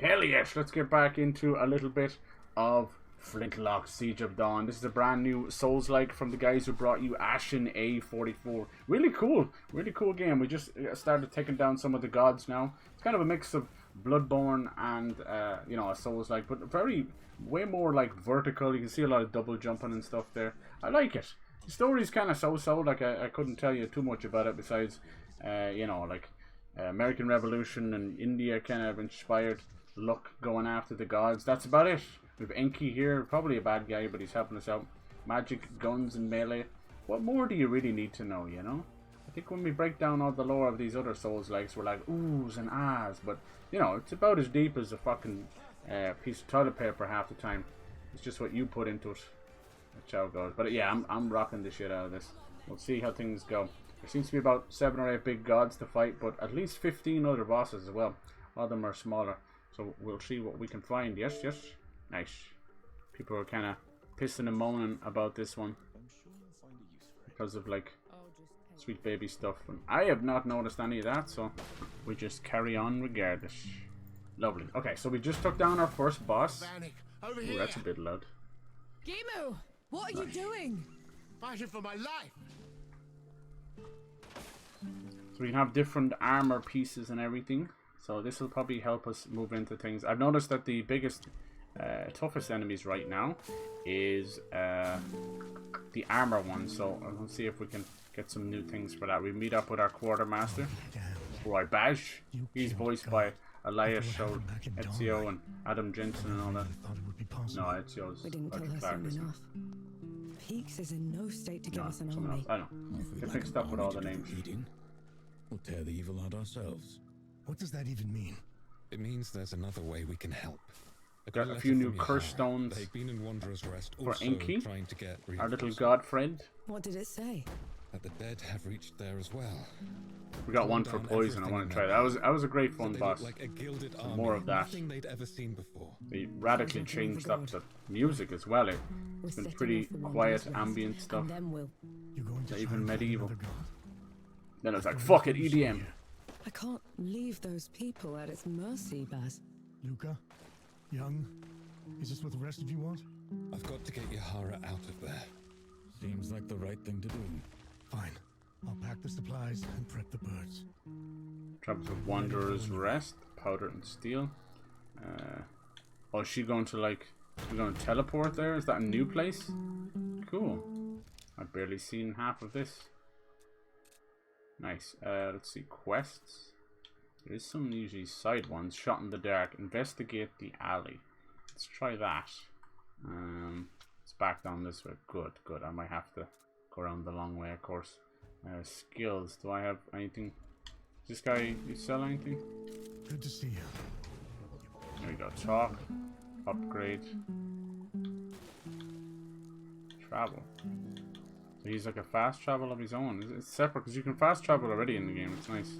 Hell yes, let's get back into a little bit of Flintlock Siege of Dawn. This is a brand new Souls-like from the guys who brought you Ashen A44. Really cool game. We just started taking down some of the gods now. It's kind of a mix of Bloodborne and, you know, a Souls-like, but way more like vertical. You can see a lot of double jumping and stuff there. I like it. The story's kind of so-so, like I couldn't tell you too much about it besides, you know, like American Revolution and India kind of inspired look going after the gods. That's about it. We have Enki here, probably a bad guy, but he's helping us out. Magic, guns, and melee. What more do you really need to know, you know? I think when we break down all the lore of these other Souls-likes, we're like, oohs and ahs, but, you know, it's about as deep as a fucking piece of toilet paper half the time. It's just what you put into it. That's how it goes. But yeah, I'm rocking the shit out of this. We'll see how things go. There seems to be about 7 or 8 big gods to fight, but at least 15 other bosses as well. A lot of them are smaller. So we'll see what we can find. Yes, yes. Nice. People are kind of pissing and moaning about this one because of like sweet baby stuff. And I have not noticed any of that, so we just carry on regardless. Lovely. Okay, so we just took down our first boss. Ooh, that's a bit loud. Gimu, what are you doing? Fighting for my life. So we can have different armor pieces and everything. So this will probably help us move into things. I've noticed that the biggest, toughest enemies right now is the armor one. So I'll see if we can get some new things for that. We meet up with our quartermaster, Roy Bash. He's voiced by Elias Shaw, Ezio, and Adam Jensen and all that. No, Ezio's We didn't kill her soon enough. Peaks is in no state to give us an army. I know. Get mixed up with all the names. We'll tear the evil out ourselves. What does that even mean? It means there's another way we can help. Got a few new curse stones They've been in Wanderer's Rest, for also Enki, trying to get our little god friend. What did it say? That the dead have reached there as well. We got one for poison. I want to try that. That was a great fun boss. Like a gilded army. More of that. Nothing they'd ever seen before. They radically changed up the music as well. It's been pretty quiet, ambient stuff. Even medieval. Then it's like, fuck it, EDM. I can't leave those people at its mercy, Baz. Luca? Young? Is this what the rest of you want? I've got to get Yahara out of there. Seems like the right thing to do. Fine. I'll pack the supplies and prep the birds. Tribes of Wanderer's Rest, powder and steel. Oh, is she going to like? We're going to teleport there? Is that a new place? Cool. I've barely seen half of this. Nice. Let's see. Quests. There is some usually side ones. Shot in the dark. Investigate the alley. Let's try that. It's back down this way. Good, good. I might have to go around the long way, of course. Skills. Do I have anything? This guy, you sell anything? Good to see you. There we go. Talk. Upgrade. Travel. So he's like a fast travel of his own. It's separate because you can fast travel already in the game. It's nice.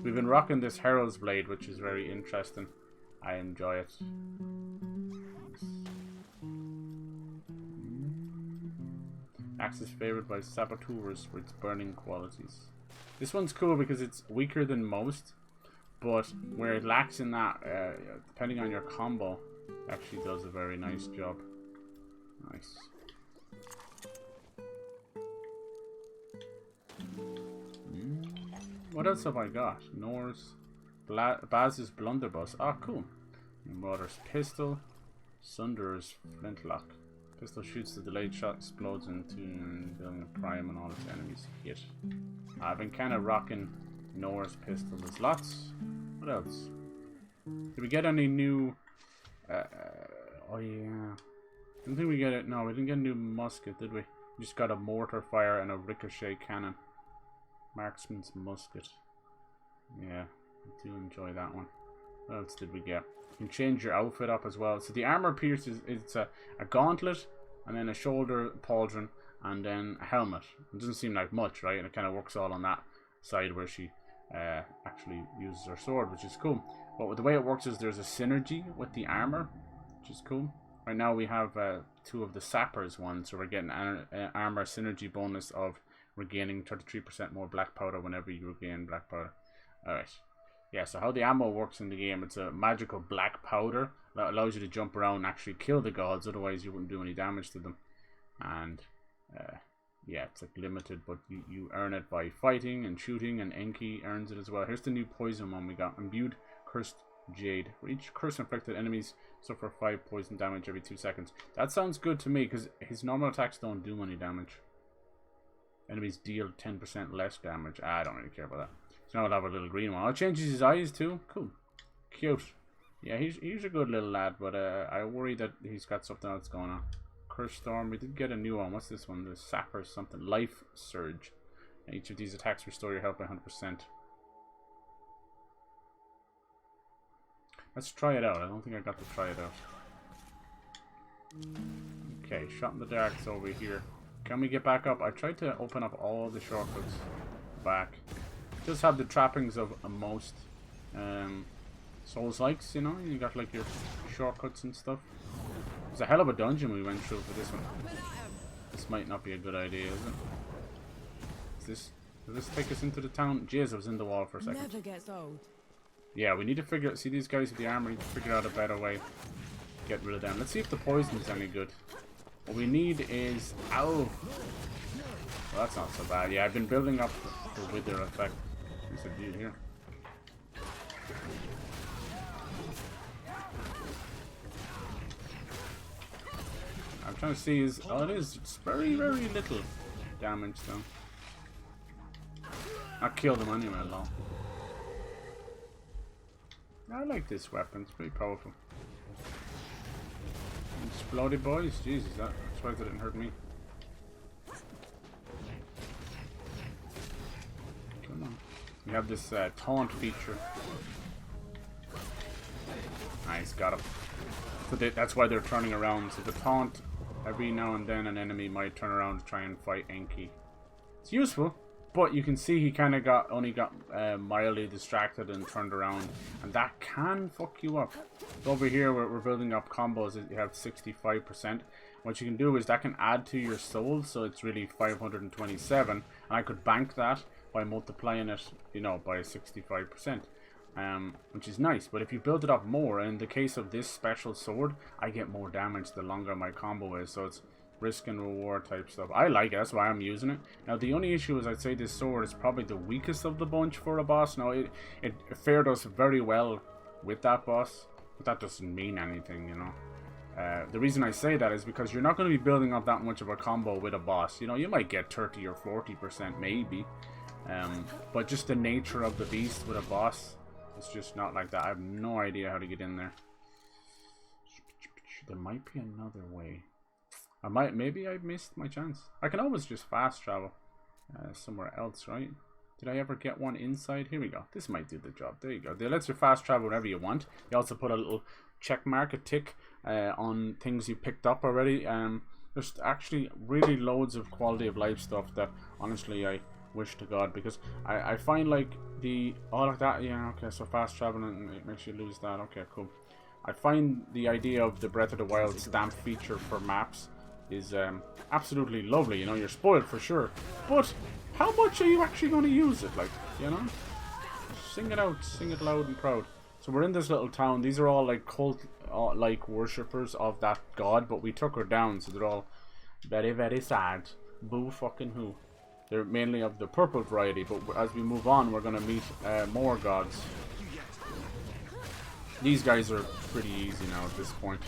We've been rocking this Herald's Blade, which is very interesting. I enjoy it. Axe is favored by saboteurs for its burning qualities. This one's cool because it's weaker than most, but where it lacks in that, depending on your combo, it actually does a very nice job. Nice. What else have I got? Nor's Baz's blunderbuss. Ah, cool. Marauder's pistol. Sunderer's flintlock. Pistol shoots the delayed shot, explodes into building a prime and all its enemies hit. I've been kind of rocking Nora's pistol. There's lots. What else? Did we get any new? Oh yeah. I don't think we get it. No, we didn't get a new musket, did we? We just got a mortar fire and a ricochet cannon. Marksman's musket. Yeah, I do enjoy that one. What else did we get? You can change your outfit up as well. So the armor piece is it's a gauntlet, and then a shoulder pauldron, and then a helmet. It doesn't seem like much, right? And it kind of works all on that side where she actually uses her sword, which is cool. But the way it works is there's a synergy with the armor, which is cool. Right now we have 2 of the sappers ones, so we're getting an armor synergy bonus of regaining 33% more black powder whenever you regain black powder. Alright. Yeah, so how the ammo works in the game, it's a magical black powder that allows you to jump around and actually kill the gods, otherwise you wouldn't do any damage to them. And yeah, it's like limited, but you earn it by fighting and shooting, and Enki earns it as well. Here's the new poison one we got. Imbued Cursed Jade. For each curse inflicted, enemies suffer 5 poison damage every 2 seconds. That sounds good to me, because his normal attacks don't do any damage. Enemies deal 10% less damage. I don't really care about that. So now we'll have a little green one. Oh, it changes his eyes too. Cool. Cute. Yeah, he's a good little lad, but I worry that he's got something else going on. Curse Storm. We did get a new one. What's this one? The Sapper something. Life Surge. And each of these attacks restore your health by 100%. Let's try it out. I don't think I got to try it out. Okay, Shot in the Dark's over here. Can we get back up? I tried to open up all the shortcuts back. Just have the trappings of most Souls-likes, you know? You got like your shortcuts and stuff. It's a hell of a dungeon we went through for this one. This might not be a good idea, is it? Does this take us into the town? Jeez, I was in the wall for a second. Never gets old. Yeah, we need to figure out. See these guys with the armor? We need to figure out a better way to get rid of them. Let's see if the poison's any good. What we need is... Ow! Well, that's not so bad. Yeah, I've been building up the wither effect. There's a dude here. I'm trying to see is... Oh, it is. It's very, very little damage, though. I killed him anyway, lol. I like this weapon. It's pretty powerful. Exploded boys? Jesus, I'm surprised it didn't hurt me. Come on. We have this taunt feature. Nice, got him. So that's why they're turning around. So the taunt, every now and then an enemy might turn around to try and fight Enki. It's useful, but you can see he kind of only got mildly distracted and turned around, and that can fuck you up. So over here we're building up combos. You have 65%. What you can do is that can add to your souls, so it's really 527, and I could bank that by multiplying it, you know, by 65%. Which is nice, but if you build it up more, in the case of this special sword, I get more damage the longer my combo is, so it's risk and reward type stuff. I like it, that's why I'm using it. Now the only issue is I'd say this sword is probably the weakest of the bunch for a boss. Now it fared us very well with that boss, but that doesn't mean anything, you know. The reason I say that is because you're not going to be building up that much of a combo with a boss. You know, you might get 30 or 40% maybe, but just the nature of the beast with a boss, it's just not like that. I have no idea how to get in there. There might be another way. Maybe I missed my chance. I can always just fast travel somewhere else, right? Did I ever get one inside? Here we go. This might do the job. There you go. They lets you fast travel wherever you want. They also put a little check mark, a tick, on things you picked up already. There's actually really loads of quality of life stuff that honestly I wish to God, because I find like all of that. Yeah, okay, so fast traveling, it makes you lose that. Okay, cool. I find the idea of the Breath of the Wild stamp feature for maps is absolutely lovely. You know, you're spoiled for sure, but how much are you actually going to use it? Like, you know, sing it out, sing it loud and proud. So we're in this little town. These are all like cult like worshippers of that god, but we took her down, so they're all very, very sad. Boo fucking who. They're mainly of the purple variety, but as we move on, we're going to meet more gods. These guys are pretty easy now at this point,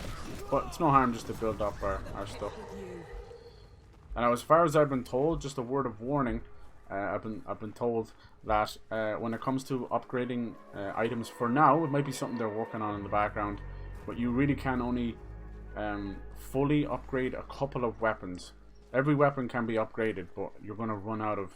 but it's no harm just to build up our stuff. And as far as I've been told, just a word of warning, I've been told that when it comes to upgrading items, for now, it might be something they're working on in the background, but you really can only fully upgrade a couple of weapons. Every weapon can be upgraded, but you're going to run out of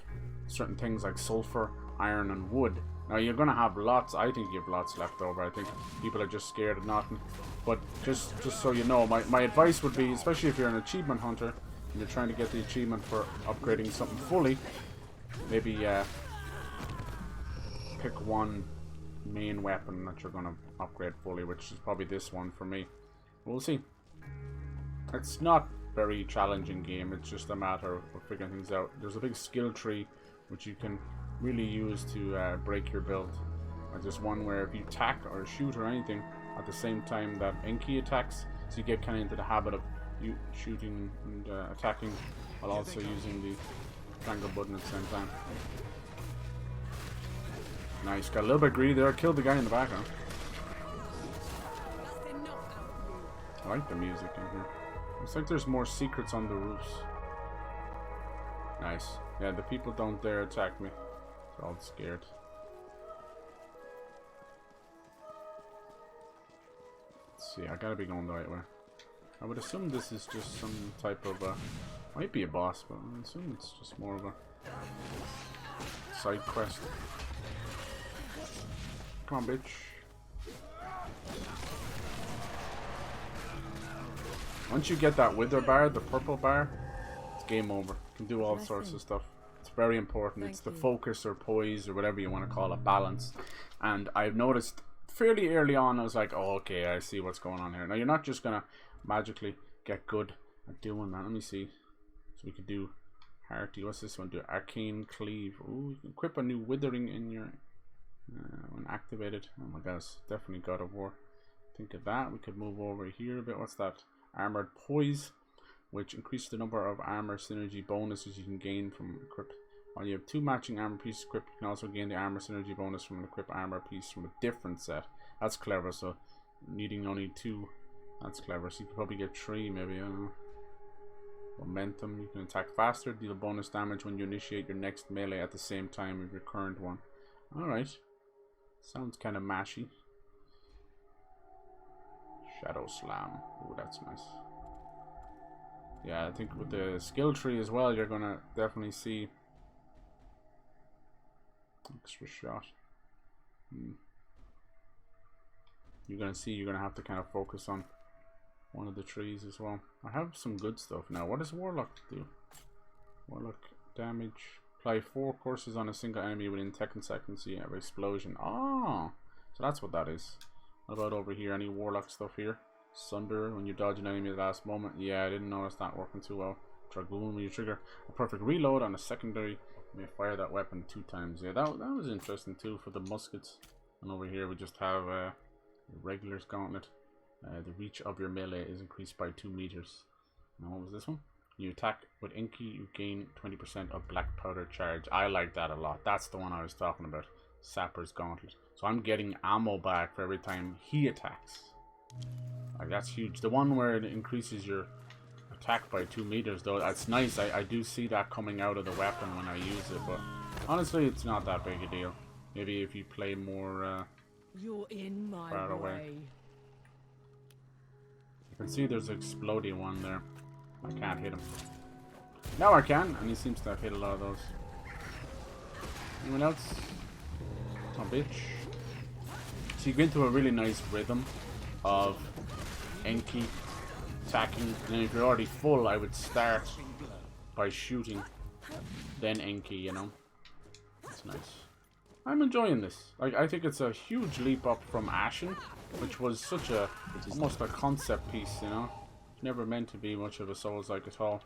certain things like sulfur, iron, and wood. Now you're going to have lots. I think you have lots left over. I think people are just scared of nothing. But just so you know, my advice would be, especially if you're an achievement hunter and you're trying to get the achievement for upgrading something fully, maybe pick one main weapon that you're going to upgrade fully, which is probably this one for me. We'll see. It's not very challenging game. It's just a matter of figuring things out. There's a big skill tree which you can really use to break your build. There's this one where if you attack or shoot or anything at the same time that Enki attacks, so you get kind of into the habit of you shooting and attacking while also using the triangle button at the same time. Nice, got a little bit greedy there. Killed the guy in the back, huh? I like the music in here. Looks like there's more secrets on the roofs. Nice. Yeah, the people don't dare attack me. They're all scared. Let's see, I gotta be going the right way. I would assume this is just some type of might be a boss, but I assume it's just more of a side quest. Come on, bitch. Once you get that wither bar, the purple bar, it's game over. You can do all sorts of stuff. It's very important. It's the focus or poise or whatever you want to call it, balance. And I've noticed fairly early on, I was like, oh, okay, I see what's going on here. Now, you're not just going to magically get good at doing that. Let me see. So we could do Hearty. What's this one? Do Arcane Cleave. Ooh, you can equip a new withering in your... when activated. Oh my gosh, definitely God of War. Think of that. We could move over here a bit. What's that? Armored Poise, which increases the number of armor synergy bonuses you can gain from equip. While you have 2 matching armor pieces equipped, you can also gain the armor synergy bonus from an equipped armor piece from a different set. That's clever. So needing only 2, that's clever. So you could probably get 3 maybe. I don't know. Momentum, you can attack faster, deal bonus damage when you initiate your next melee at the same time as your current one. Alright. Sounds kind of mashy. Shadow Slam. Oh, that's nice. Yeah, I think with the skill tree as well, you're gonna definitely see extra shot. You're gonna have to kind of focus on one of the trees as well. I have some good stuff now. What does Warlock do? Warlock damage. Apply 4 courses on a single enemy within 10 seconds. So you have explosion. Oh, so that's what that is. What about over here? Any Warlock stuff here? Sunder when you dodge an enemy at the last moment. Yeah, I didn't notice that working too well. Dragoon when you trigger a perfect reload on a secondary. You may fire that weapon 2 times. Yeah, that was interesting too for the muskets. And over here we just have regular gauntlet. The reach of your melee is increased by 2 meters. Now what was this one? You attack with Inky, you gain 20% of black powder charge. I like that a lot. That's the one I was talking about. Sapper's Gauntlet. So I'm getting ammo back for every time he attacks. Like, that's huge. The one where it increases your attack by 2 meters, though, that's nice. I do see that coming out of the weapon when I use it, but honestly, it's not that big a deal. Maybe if you play more You're in my far away. way. You can see there's an exploding one there. I can't hit him. Now I can, and he seems to have hit a lot of those. Anyone else? Oh, bitch. So you get into a really nice rhythm of Enki attacking, and then if you're already full, I would start by shooting, then Enki, you know. That's nice. I'm enjoying this. Like, I think it's a huge leap up from Ashen, which was such a almost a concept piece, you know. Never meant to be much of a Souls-like at all.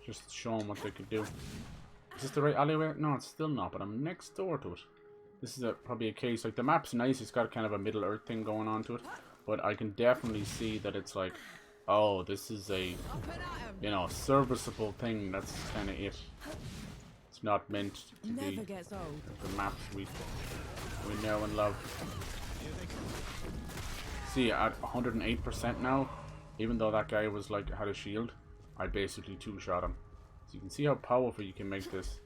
Just showing what they could do. Is this the right alleyway? No, it's still not, but I'm next door to it. This is probably a case, like, the map's nice, it's got kind of a Middle Earth thing going on to it, but I can definitely see that it's like, oh, this is a, you know, serviceable thing. That's kind of it. It's not meant to be the maps we know and love. See, at 108% now, even though that guy was like had a shield, I basically 2-shot him. So you can see how powerful you can make this.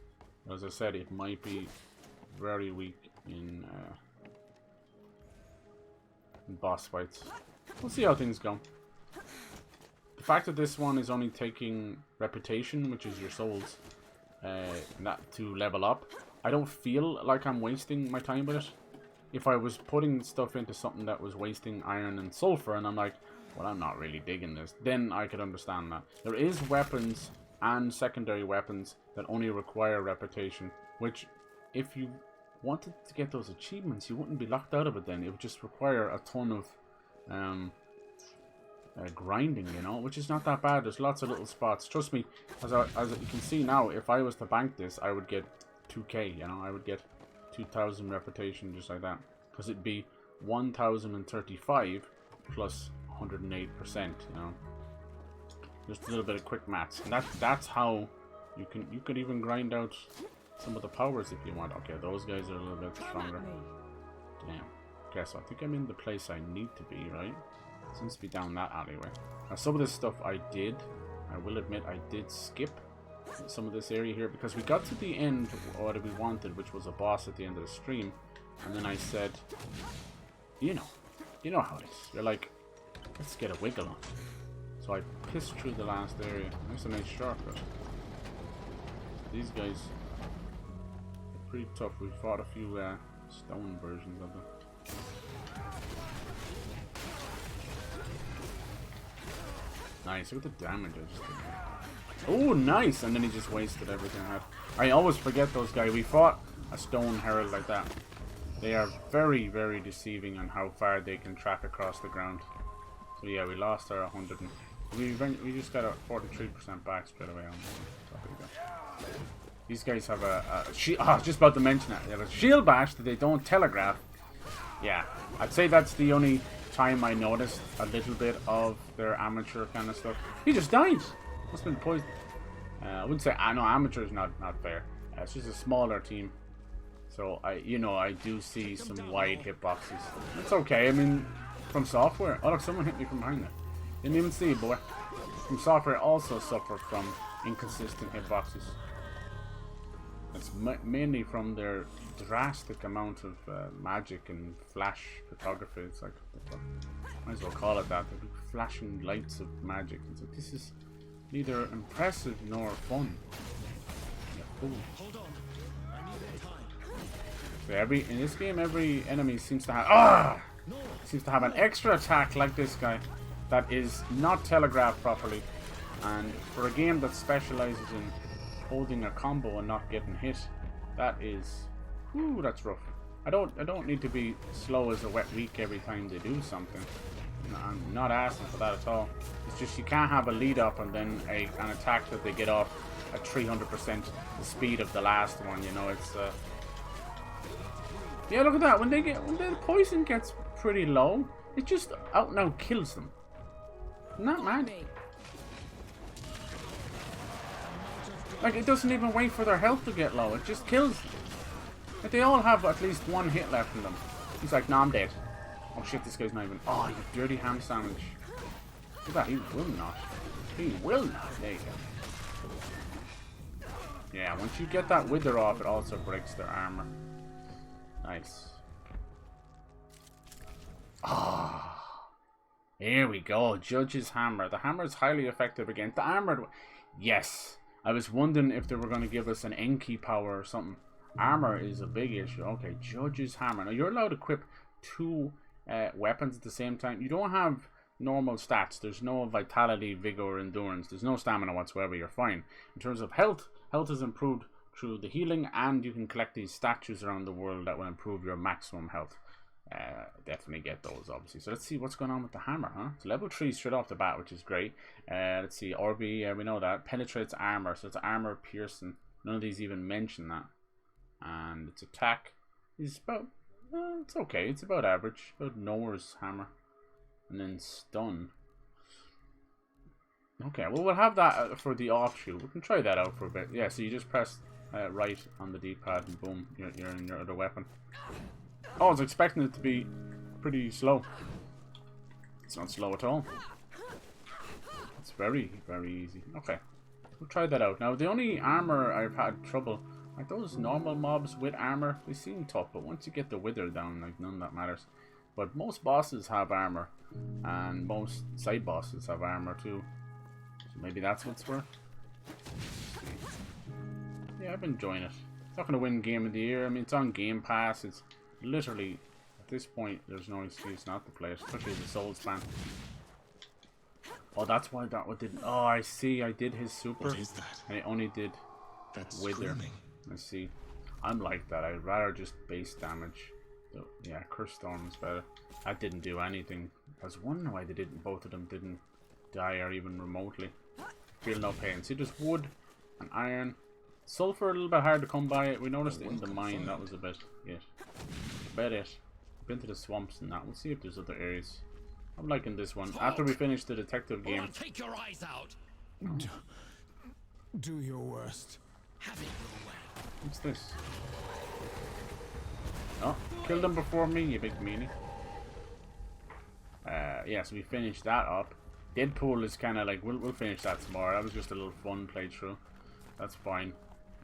As I said, it might be very weak in boss fights. We'll see how things go. The fact that this one is only taking reputation, which is your souls, that to level up, I don't feel like I'm wasting my time with it. If I was putting stuff into something that was wasting iron and sulfur, and I'm like, well, I'm not really digging this, then I could understand that. There is weapons and secondary weapons that only require reputation, which if you wanted to get those achievements, you wouldn't be locked out of it then. It would just require a ton of grinding, you know, which is not that bad. There's lots of little spots. Trust me, as you can see now, if I was to bank this, I would get 2k, you know, I would get 2,000 reputation, just like that. Because it'd be 1,035 plus 108%, you know. Just a little bit of quick maths. And that's how you could even grind out some of the powers if you want. Okay, those guys are a little bit stronger. Damn. Okay, so I think I'm in the place I need to be, right? Seems to be down that alleyway. Now, some of this stuff I will admit I did skip some of this area here because we got to the end of what we wanted, which was a boss at the end of the stream, and then I said, you know how it is. You're like, let's get a wiggle on. So I pissed through the last area. There's a nice shortcut. These guys are pretty tough. We fought a few stone versions of them. Nice, look at the damage I just did. Oh, nice! And then he just wasted everything I had. I always forget those guys. We fought a stone herald like that. They are very, very deceiving on how far they can track across the ground. So yeah, we lost our 100 and we just got a 43% back straight away on them. These guys have a shield. I was just about to mention that. They have a shield bash that they don't telegraph. Yeah, I'd say that's the only time I noticed a little bit of their amateur kind of stuff. He just died. Must have been poisoned. I wouldn't say no. Amateur is not fair. It's just a smaller team, so I do see some wide hitboxes. It's okay. I mean, from software. Oh look, someone hit me from behind there. Didn't even see, boy. From software also suffer from inconsistent hitboxes. It's mainly from their drastic amount of magic and flash photography. It's like, might as well call it that. The big flashing lights of magic. It's like, this is neither impressive nor fun. Yeah, cool. So in this game, every enemy seems to have an extra attack like this guy that is not telegraphed properly. And for a game that specializes in holding a combo and not getting hit, that's rough. I don't need to be slow as a wet week every time they do something. I'm not asking for that at all. It's just you can't have a lead up and then an attack that they get off at 300% the speed of the last one. You know, it's yeah. Look at that. When the poison gets pretty low, it just out and out kills them. Isn't that mad? Like, it doesn't even wait for their health to get low. It just kills them. Like, they all have at least one hit left in them. He's like, nah, I'm dead. Oh shit, this guy's not even... Oh, you dirty ham sandwich. Look at that, he will not. He will not. There you go. Yeah, once you get that wither off, it also breaks their armor. Nice. Ah. Oh, here we go. Judge's hammer. The hammer is highly effective against the armored... Yes. I was wondering if they were going to give us an Enki power or something. Armor is a big issue. Okay, Judge's hammer. Now, you're allowed to equip 2 weapons at the same time. You don't have normal stats. There's no vitality, vigor, or endurance. There's no stamina whatsoever. You're fine. In terms of health, health is improved through the healing, and you can collect these statues around the world that will improve your maximum health. Definitely get those, obviously. So let's see what's going on with the hammer, huh? It's level 3 straight off the bat, which is great. Let's see, Orbi, we know that. Penetrates armor, so it's armor piercing. None of these even mention that. And its attack is about, it's okay. It's about average. About Noah's hammer. And then stun. Okay, well, we'll have that for the offshoot. We can try that out for a bit. Yeah, so you just press right on the D-pad and boom, you're in your other weapon. Oh, I was expecting it to be pretty slow. It's not slow at all. It's very, very easy. Okay, we'll try that out. Now, the only armor I've had trouble, like those normal mobs with armor, they seem tough, but once you get the wither down, like none of that matters. But most bosses have armor, and most side bosses have armor too. So maybe that's what's for. Yeah, I've been enjoying it. It's not going to win Game of the Year. I mean, it's on Game Pass. It's literally, at this point, there's no excuse not to play it, especially as a Souls fan. Oh, that's why that one didn't. Oh, I see. I did his super. What is that? And it only did wither. I see. I'm like that. I'd rather just base damage. So, yeah, Curse Storm is better. That didn't do anything. I was wondering why they didn't. Both of them didn't die or even remotely. Feel no pain. See, there's wood and iron. Sulfur a little bit hard to come by. We noticed it in the mine. That was a bit it. About it. Been to the swamps and that. We'll see if there's other areas. I'm liking this one. After we finish the detective game. I'll take your eyes out. Do your worst. Have it your way. What's this? Oh, killed him before me, you big meanie. Yeah, so we finished that up. Deadpool is kind of like, we'll finish that tomorrow. That was just a little fun playthrough. That's fine.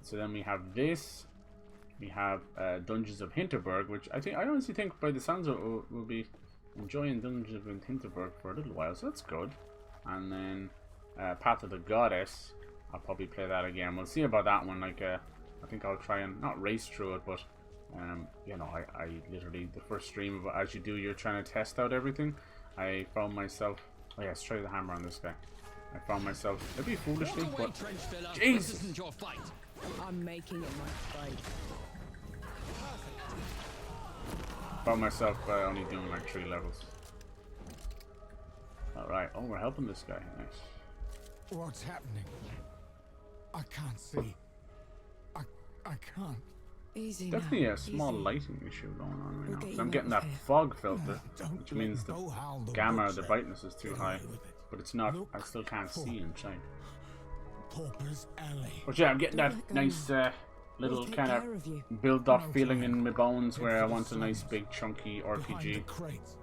So then we have this. We have Dungeons of Hinterberg, which I honestly think by the sounds of it we'll be enjoying Dungeons of Hinterberg for a little while, so that's good. And then Path of the Goddess, I'll probably play that again. We'll see about that one. Like, I think I'll try and not race through it, but you know, I literally the first stream of it, as you do, you're trying to test out everything. I found myself. Oh yeah, let's try the hammer on this guy. I found myself maybe foolishly, but Jesus, this isn't your fight. I'm making it my fight. found myself only doing like 3 levels. All right. Oh, we're helping this guy. Nice. What's happening? I can't see. I can't. Easy Definitely now. a small Easy. lighting issue going on right We'll now. get 'Cause you I'm out getting of that here. fog filter, Don't which means the Bohal the gamma, the butcher. brightness is too Get high. away with it. But it's not. Look I still can't for see inside. Pauper's Alley. But yeah, I'm getting Don't that let go. nice little We'll take kind care of you. of build-up No feeling time. in my bones Head where I for the want a nice slums. big chunky Behind the RPG. crates.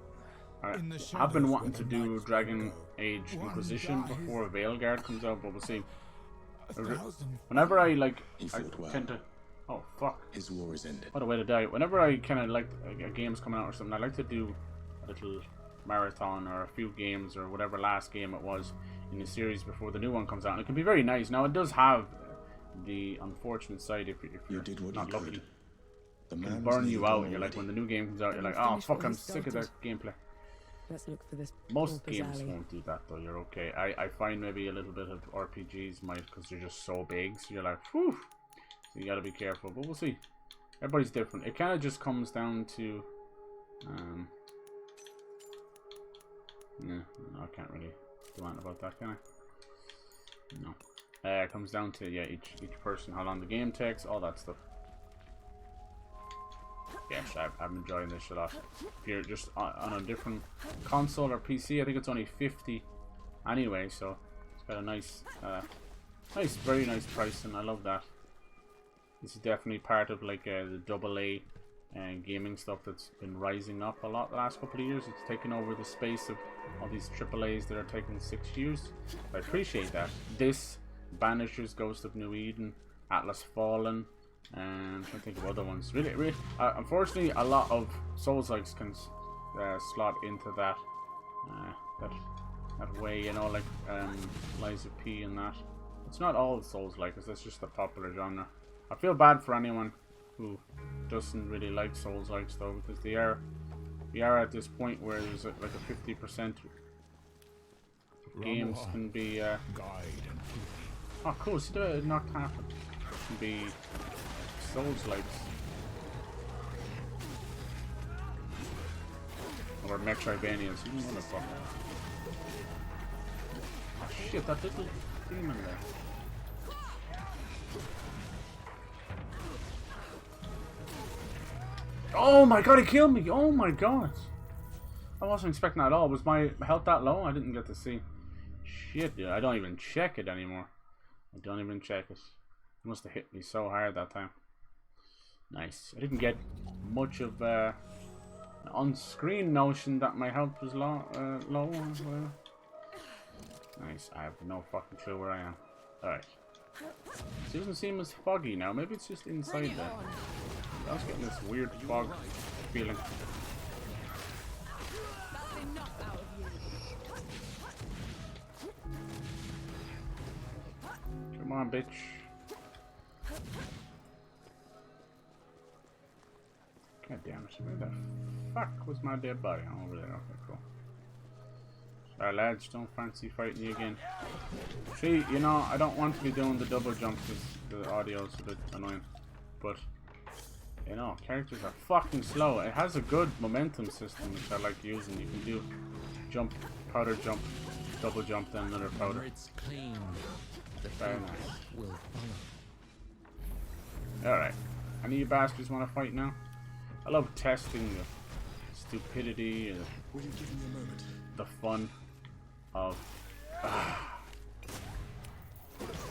I- In the I've been shadows wanting where to the do knights Dragon go. Age One Inquisition dies. before Veilguard comes out, but we'll see. 1,000 Whenever I like, He I fought well. tend to. Oh fuck! His war is ended. What a way to die. Whenever I kind of like a game's coming out or something, I like to do a little marathon or a few games or whatever last game it was in the series before the new one comes out. And it can be very nice. Now it does have the unfortunate side if You you're did what not you lucky. could. The It man can was burn you nearly out gone and you're like, when already. the new game comes out, you're Let like, me oh finish fuck, what I'm we sick of that started. gameplay. Let's look for this. Most Pauper's games Alley. won't do that though, you're okay. I find maybe a little bit of RPGs might, because they're just so big, so you're like, whew. So you gotta be careful, but we'll see. Everybody's different. It kind of just comes down to, no, I can't really do anything about that, can I? No. It comes down to, yeah, each person, how long the game takes, all that stuff. Yes, I'm enjoying this a lot. If you're just on a different console or PC, I think it's only 50 anyway, so it's got a nice, very nice pricing. I love that. This is definitely part of like the AA gaming stuff that's been rising up a lot the last couple of years. It's taken over the space of all these AAAs that are taking 6 years. I appreciate that. This, Banishers, Ghost of New Eden, Atlas Fallen, and I think of other ones. Really, unfortunately, a lot of Souls-likes can slot into that that way, you know, like Lies of P and that. It's not all Souls-likes, that's just a popular genre. I feel bad for anyone who doesn't really like Souls-likes though, because we are at this point where there's like a 50% of games can be guide and oh cool, see that it knocked half it. Can be Souls-likes. Or Metroidvanias, you know what the fuck. Oh shit, that little demon there. Oh my god, he killed me! Oh my god! I wasn't expecting that at all. Was my health that low? I didn't get to see. Shit, dude. I don't even check it anymore. I don't even check it. It must have hit me so hard that time. Nice. I didn't get much of an on-screen notion that my health was low. Nice. I have no fucking clue where I am. Alright. It doesn't seem as foggy now. Maybe it's just inside there. I was getting this weird fog feeling. Come on, bitch. God damn it. Where the fuck was my dead body? Oh, over there. Okay, cool. Sorry, lads. Don't fancy fighting you again. See, you know, I don't want to be doing the double jump because the audio's a bit annoying. But, you know, characters are fucking slow. It has a good momentum system, which I like using. You can do jump, powder jump, double jump, then another powder. It's clean. The Very focus nice. will follow. Alright. Any of you bastards want to fight now? I love testing the stupidity and Will you give me a moment? the fun of...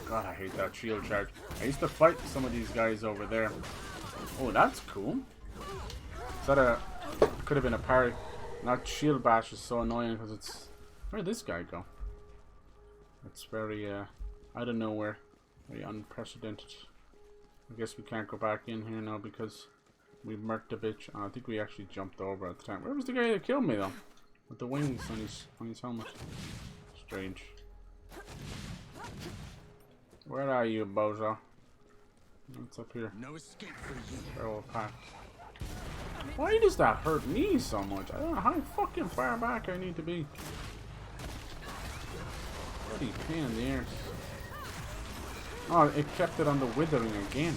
God, I hate that shield charge. I used to fight some of these guys over there. Oh, that's cool. Is that a... Could have been a parry. That shield bash is so annoying because it's... Where'd this guy go? It's very, out of nowhere. Very unprecedented. I guess we can't go back in here now because we murked a bitch. I think we actually jumped over at the time. Where was the guy that killed me though? With the wings on his helmet. Strange. Where are you, bozo? What's up here? No escape for you. Barrel pack. Why does that hurt me so much? I don't know how fucking far back I need to be. Bloody pain in the arse. Oh, it kept it on the withering again.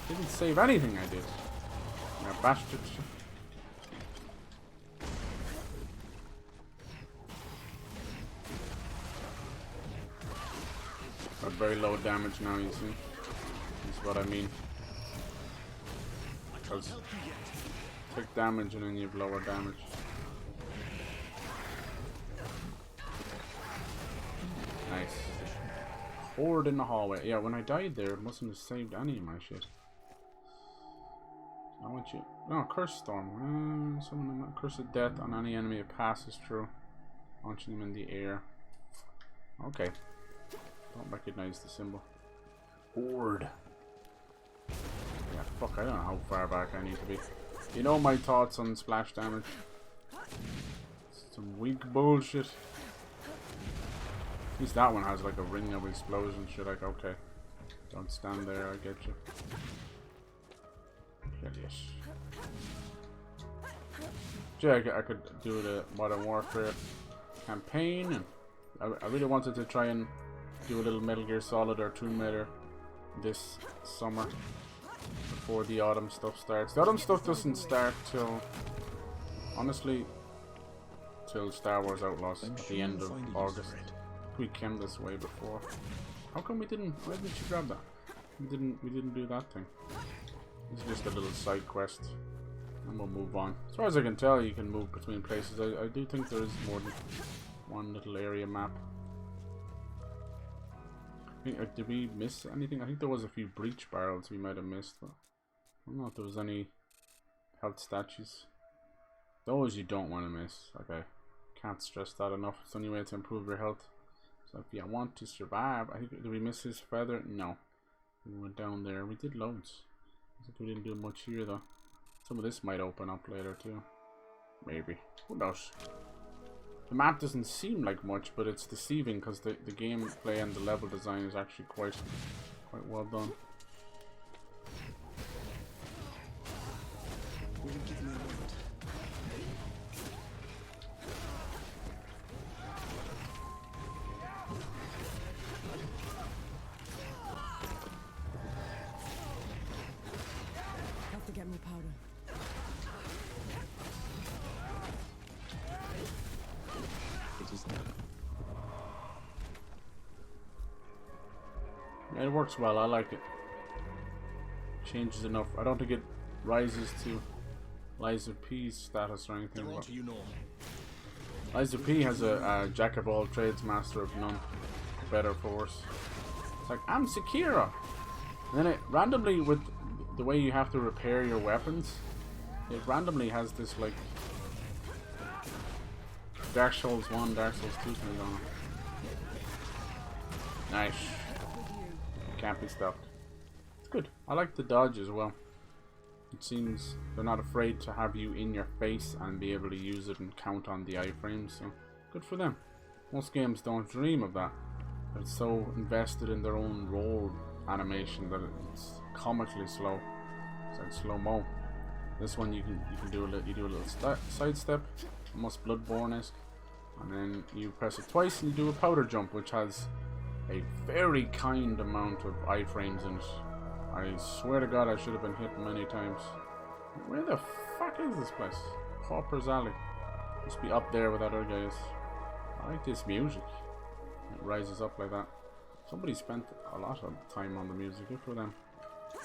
Didn't save anything I did. Yeah, bastard. Got very low damage now, you see. That's what I mean. Because take damage and then you have lower damage. Nice. Horde in the hallway. Yeah, when I died there, it mustn't have saved any of my shit. I want you. No, curse storm. Summon a curse of death on any enemy it passes through, launching them in the air. Okay. Don't recognize the symbol. Horde. Yeah, fuck. I don't know how far back I need to be. You know my thoughts on splash damage. Some weak bullshit. At least that one has like a ring of explosions. Shit, like, okay. Don't stand there, I get you. Yes. Yeah, I could do the Modern Warfare campaign, and I really wanted to try and do a little Metal Gear Solid or Tomb Raider this summer before the autumn stuff starts. The autumn stuff doesn't start till, honestly, till Star Wars Outlaws at the end of August. We came this way before. How come we didn't? Why didn't you grab that? We didn't do that thing. It's just a little side quest, and we'll move on. As far as I can tell, you can move between places. I do think there is more than one little area map. I think, did we miss anything? I think there was a few breach barrels we might have missed, but I don't know if there was any health statues. Those you don't want to miss. Okay, can't stress that enough. It's the only way to improve your health. So if you want to survive, I think, did we miss his feather? No. We went down there. We did loads. I think we didn't do much here though. Some of this might open up later too. Maybe. Who knows? The map doesn't seem like much, but it's deceiving because the gameplay and the level design is actually quite well done. Will you give me a moment? Have to get more powder. It is Yeah, it works well. I like it. Changes enough. I don't think it rises to Liza P's status or anything. They're on to you, Norm. Liza P has a jack of all trades, master of none. Better for worse. It's like, I'm Sekiro. And then it randomly, with the way you have to repair your weapons, it randomly has this like Dark Souls 1, Dark Souls 2 thing on it. Nice. Can't be stopped. It's good. I like the dodge as well. It seems they're not afraid to have you in your face and be able to use it and count on the iframes, so good for them. Most games don't dream of that. They're so invested in their own roll animation that it's comically slow. It's like slow-mo. This one you do a little side step, almost Bloodborne-esque, and then you press it twice and you do a powder jump, which has a very kind amount of iframes in it. I swear to God, I should have been hit many times. Where the fuck is this place? Pauper's Alley. Must be up there with other guys. I like this music. It rises up like that. Somebody spent a lot of time on the music. Good for them.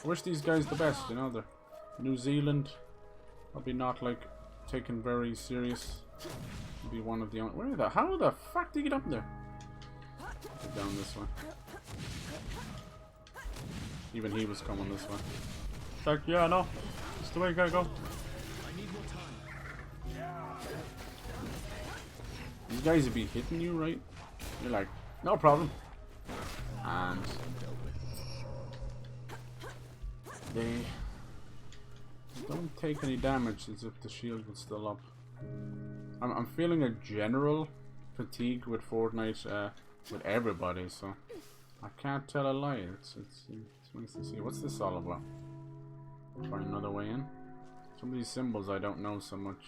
I wish these guys the best, you know. They're New Zealand, probably not like taken very serious. Be one of the only. How the fuck did you get up there? Get down this way. Even he was coming this way. It's like, yeah, no, it's the way you gotta go. These guys would be hitting you, right? You're like, no problem. And they don't take any damage as if the shield was still up. I'm feeling a general fatigue with Fortnite with everybody, so I can't tell a lie. It's nice to see. What's this all about? Find another way in. Some of these symbols I don't know so much.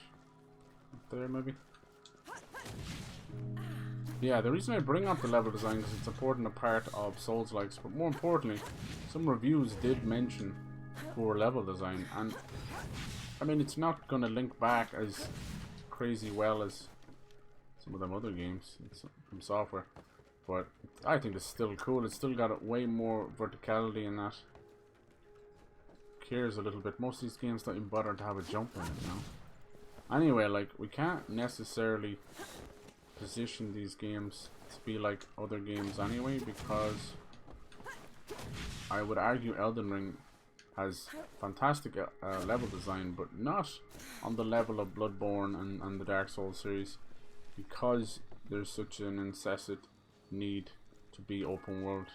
Up there, maybe. Yeah, the reason I bring up the level design is it's important a part of Souls-likes, but more importantly, some reviews did mention poor level design, and I mean it's not gonna link back as crazy well as some of them other games from software, but I think it's still cool. It's still got way more verticality in that. Cares a little bit. Most of these games don't even bother to have a jump in it, you know. Anyway, like, we can't necessarily position these games to be like other games anyway, because I would argue Elden Ring has fantastic level design, but not on the level of Bloodborne and the Dark Souls series, because there's such an incessant need to be open world.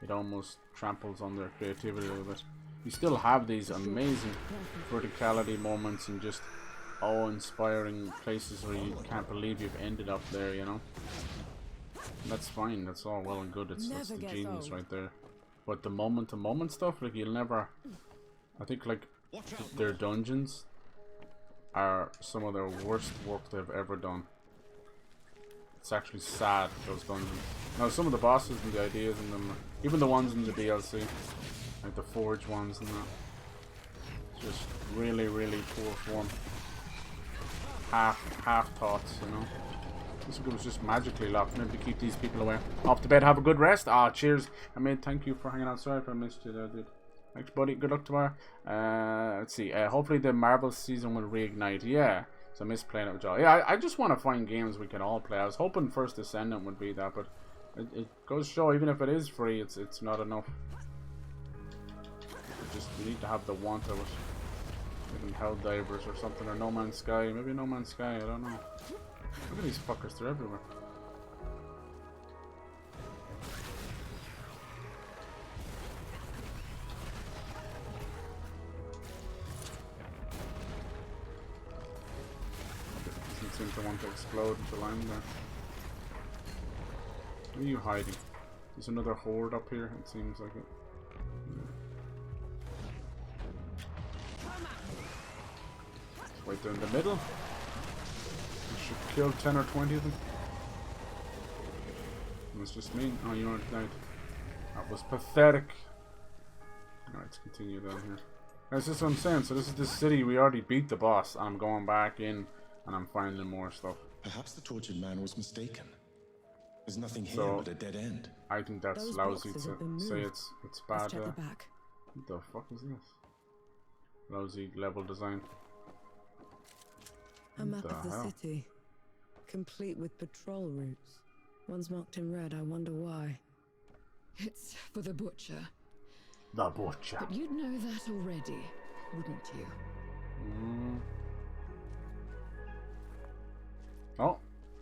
It almost tramples on their creativity a little bit. You still have these amazing verticality moments and just awe-inspiring places where you can't believe you've ended up there, you know. That's fine, that's all well and good. That's the genius right there. But the moment-to-moment stuff, like, you'll never... I think, like, their dungeons are some of their worst work they've ever done. It's actually sad, those dungeons. Now, some of the bosses and the ideas in them, even the ones in the DLC, like the Forge ones and that, just really, really poor form. Half thoughts, you know. This was just magically locked. Maybe to keep these people away. Off to bed, have a good rest. Ah, cheers. I mean, thank you for hanging out. Sorry if I missed you there, dude. Thanks, buddy. Good luck tomorrow. Let's see. Hopefully the Marvel season will reignite. Yeah. So I miss playing it with y'all. Yeah, I just want to find games we can all play. I was hoping First Descendant would be that, but it goes to show, even if it is free, it's not enough. We need to have the want of it. Maybe Helldivers or something, or No Man's Sky. Maybe No Man's Sky, I don't know. Look at these fuckers, they're everywhere. Doesn't seem to want to explode until I'm there. Where are you hiding? There's another horde up here, it seems like it. Right there in the middle. You should kill 10 or 20 of them. That's just me. Oh, you aren't died. That was pathetic. Alright, let's continue down here. That's just what I'm saying. So this is the city. We already beat the boss. I'm going back in and I'm finding more stuff. Perhaps the tortured man was mistaken. There's nothing here but a dead end. I think that's Those lousy boxes to have been say moved. it's Let's bad. check the back. What the fuck is this? Lousy level design. A map What of the the hell? city, complete with patrol routes. One's marked in red. I wonder why. It's for the butcher. The butcher. But you'd know that already, wouldn't you? Oh,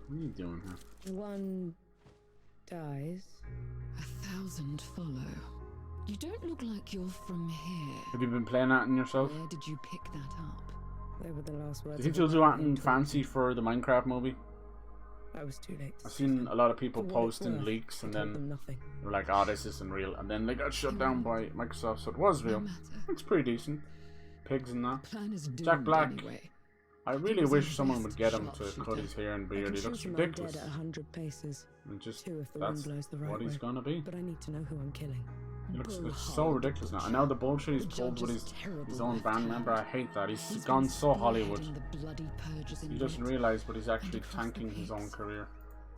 what are you doing here? One dies. 1,000 follow. You don't look like you're from here. Have you been playing that in yourself? Where did you pick that up? They were the last words. Do you think of they'll the do man anything who fancy for the Minecraft movie? I was too late. I've seen a lot of people For what it's posting worth, leaks and I told then them nothing. they're like, oh, this isn't real. And then they got shut down by Microsoft, so it was No real. matter. It's pretty decent. Pigs and that. Plan is doomed Jack Black. anyway. I really was wish the someone best would get him to sharpshooter. cut his hair and I beard. can He shoot looks a man ridiculous. dead at 100 paces. And just, Two if the that's wind blows the right what he's way. gonna be. But I need to know who I'm killing. He looks Bull it's so hard ridiculous now. butcher. And now the bullshit he's The pulled judge with is terrible his own left band hand. member, I hate that. He's He's gone been so Hollywood. spearheading the bloody purges in He doesn't Britain realise, but he's actually across the tanking his own peaks. career.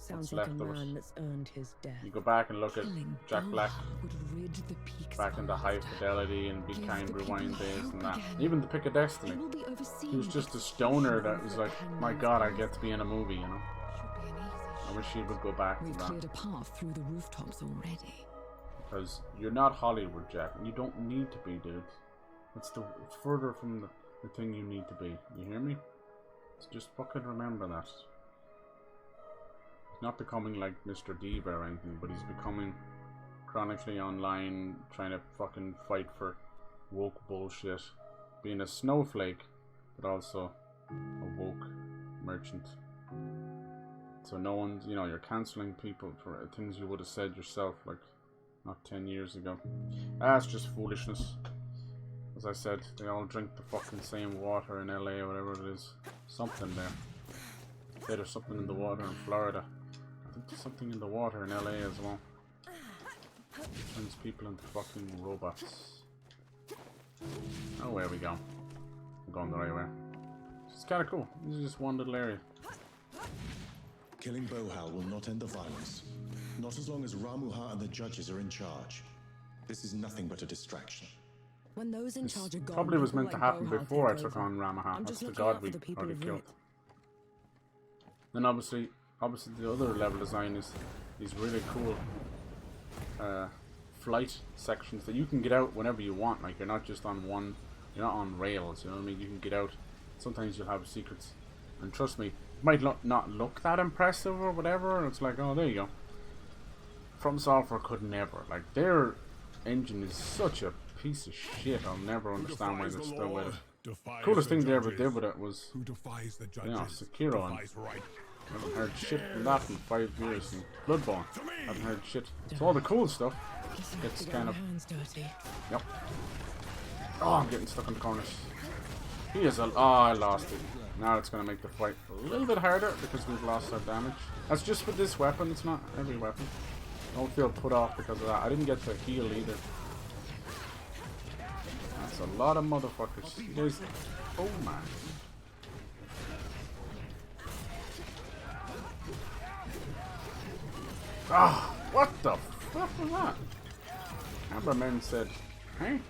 Sounds what's like a left of man it. that's earned his death. You go back and look at Killing Jack Black Boha would rid the peaks back into of High laughter. Fidelity and Be Give Kind the Rewind people days hope and that. again. Even the Pick of Destiny. It will be overseen He was just a execution stoner that over was at like, the my hangman's god, I path. get to be in a movie, you know? Should be an easy I wish he would go back to We've that. cleared a path through the rooftops already. Because you're not Hollywood, Jack. You don't need to be, dude. It's further from the thing you need to be. You hear me? Just fucking remember that. He's not becoming like Mr. Diva or anything, but he's becoming chronically online, trying to fucking fight for woke bullshit. Being a snowflake, but also a woke merchant. So no one's, you know, you're cancelling people for things you would have said yourself, like, not 10 years ago. That's just foolishness. As I said, they all drink the fucking same water in LA or whatever it is. Something there. Say there's something in the water in Florida. I think there's something in the water in LA as well. Turns people into fucking robots. Oh, there we go. I'm going the right way. It's kind of cool. This is just one little area. Killing Bohal will not end the violence. Not as long as Ramuha and the judges are in charge. This is nothing but a distraction. When those in charge are gone, Probably was people meant to like happen Bohal before I take took over. on Ramaha. I'm That's just the looking god out we for the people already of killed. Rit. Then obviously the other level design is these really cool flight sections that you can get out whenever you want. Like, you're not just on one, you're not on rails, you know what I mean? You can get out. Sometimes you'll have secrets, and trust me, it might not look that impressive or whatever, and it's like, oh, there you go. From Software could never, like, their engine is such a piece of shit. I'll never understand why they're still with it. Coolest thing they ever did with it was, Who defies the judges, you know, Sekiro, and defies right. I haven't heard shit from that in 5 years. And Bloodborne, haven't heard shit. So all the cool stuff gets kind of, Hands dirty. yep. Oh, I'm getting stuck in the corners. He is a, oh, I lost it. Now it's going to make the fight a little bit harder because we've lost our damage. That's just with this weapon, it's not every weapon. Don't feel put off because of that. I didn't get to heal either. That's a lot of motherfuckers. You guys, oh man. Ah, what the fuck was that? Amberman said, hey,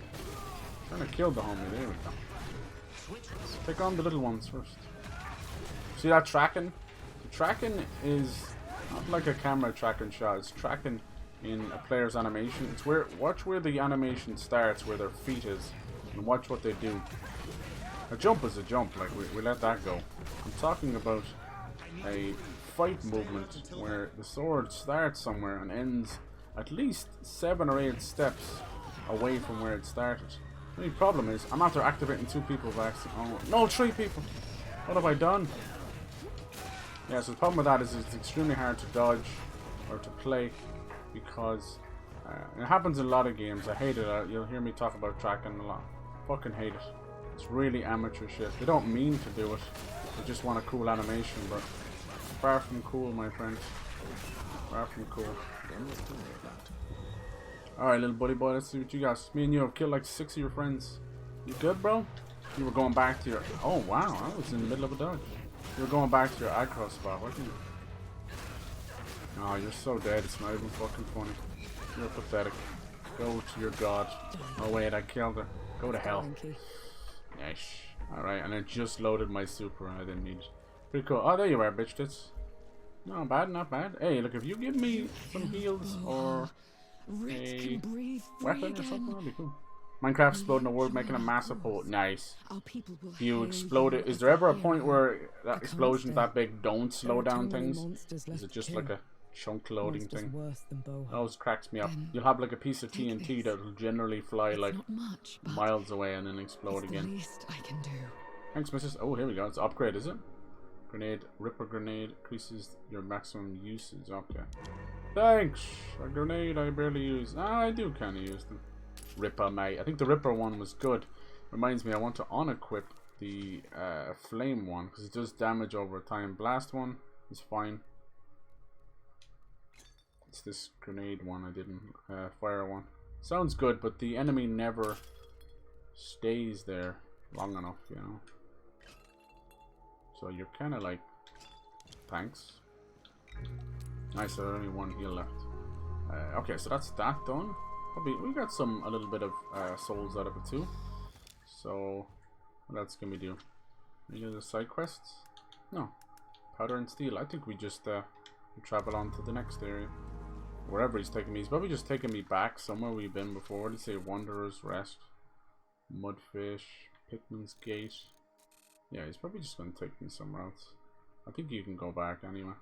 trying to kill the homie. There we go. Let's take on the little ones first. See that tracking? The tracking is not like a camera tracking shot. It's tracking in a player's animation. It's where, watch where the animation starts, where their feet is, and watch what they do. A jump is a jump, like we let that go. I'm talking about a fight movement where the sword starts somewhere and ends at least 7 or 8 steps away from where it started. The only problem is I'm after activating 2 people by accident. Oh no, 3 people! What have I done? Yeah, so the problem with that is it's extremely hard to dodge or to play because it happens in a lot of games. I hate it. You'll hear me talk about tracking a lot. Fucking hate it. It's really amateur shit. They don't mean to do it. They just want a cool animation, but far from cool, my friends. Far from cool. Alright, little buddy boy, let's see what you got. Me and you have killed like 6 of your friends. You good, bro? You were going back to your... Oh, wow. I was in the middle of a dodge. You were going back to your aggro spot, weren't you? Oh, you're so dead. It's not even fucking funny. You're pathetic. Go to your god. Oh, wait. I killed her. Go to hell. Nice. Alright, and I just loaded my super and I didn't need it. Pretty cool. Oh, there you are, bitch tits. Not bad, not bad. Hey, look, if you give me some heals or a weapon or something, that'd be cool. Minecraft exploding the world, making a massive hole. Nice. If you explode it, is there ever a point where that explosion's that big, don't slow down things? Is it just like a chunk loading thing? That always cracks me up. You'll have like a piece of TNT that'll generally fly like miles away and then explode again. Thanks, Mrs. Oh, here we go. It's an upgrade, is it? Grenade, Ripper grenade increases your maximum usage. Okay. Thanks! A grenade I barely use. Ah, I do kind of use them. Ripper, mate. I think the Ripper one was good. Reminds me, I want to unequip the flame one because it does damage over time. Blast one is fine. It's this grenade one I didn't. Fire one. Sounds good, but the enemy never stays there long enough, you know. So you're kind of like, thanks. Nice, there's only one heal left. Okay, so that's that done. Probably we got a little bit of souls out of it too. So what else can we do? Any other side quests? No. Powder and steel. I think we just travel on to the next area. Wherever he's taking me. He's probably just taking me back somewhere we've been before. Let's say Wanderer's Rest, Mudfish, Pickman's Gate. Yeah, he's probably just going to take me somewhere else. I think you can go back anyway.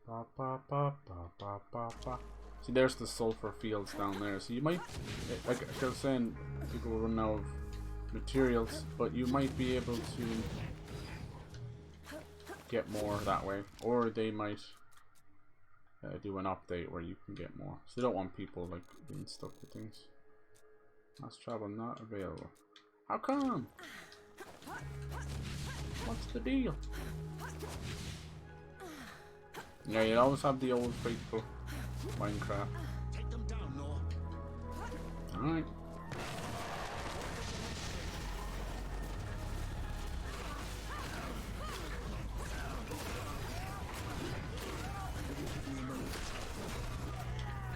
Ba, ba, ba, ba, ba, ba, ba. See, there's the sulfur fields down there. So you might, like I was saying, people will run out of materials, but you might be able to get more that way, or they might do an update where you can get more. So they don't want people like being stuck with things. Mass travel not available. How come? What's the deal? Yeah, you always have the old faithful Minecraft. Take them down, Nor. Alright.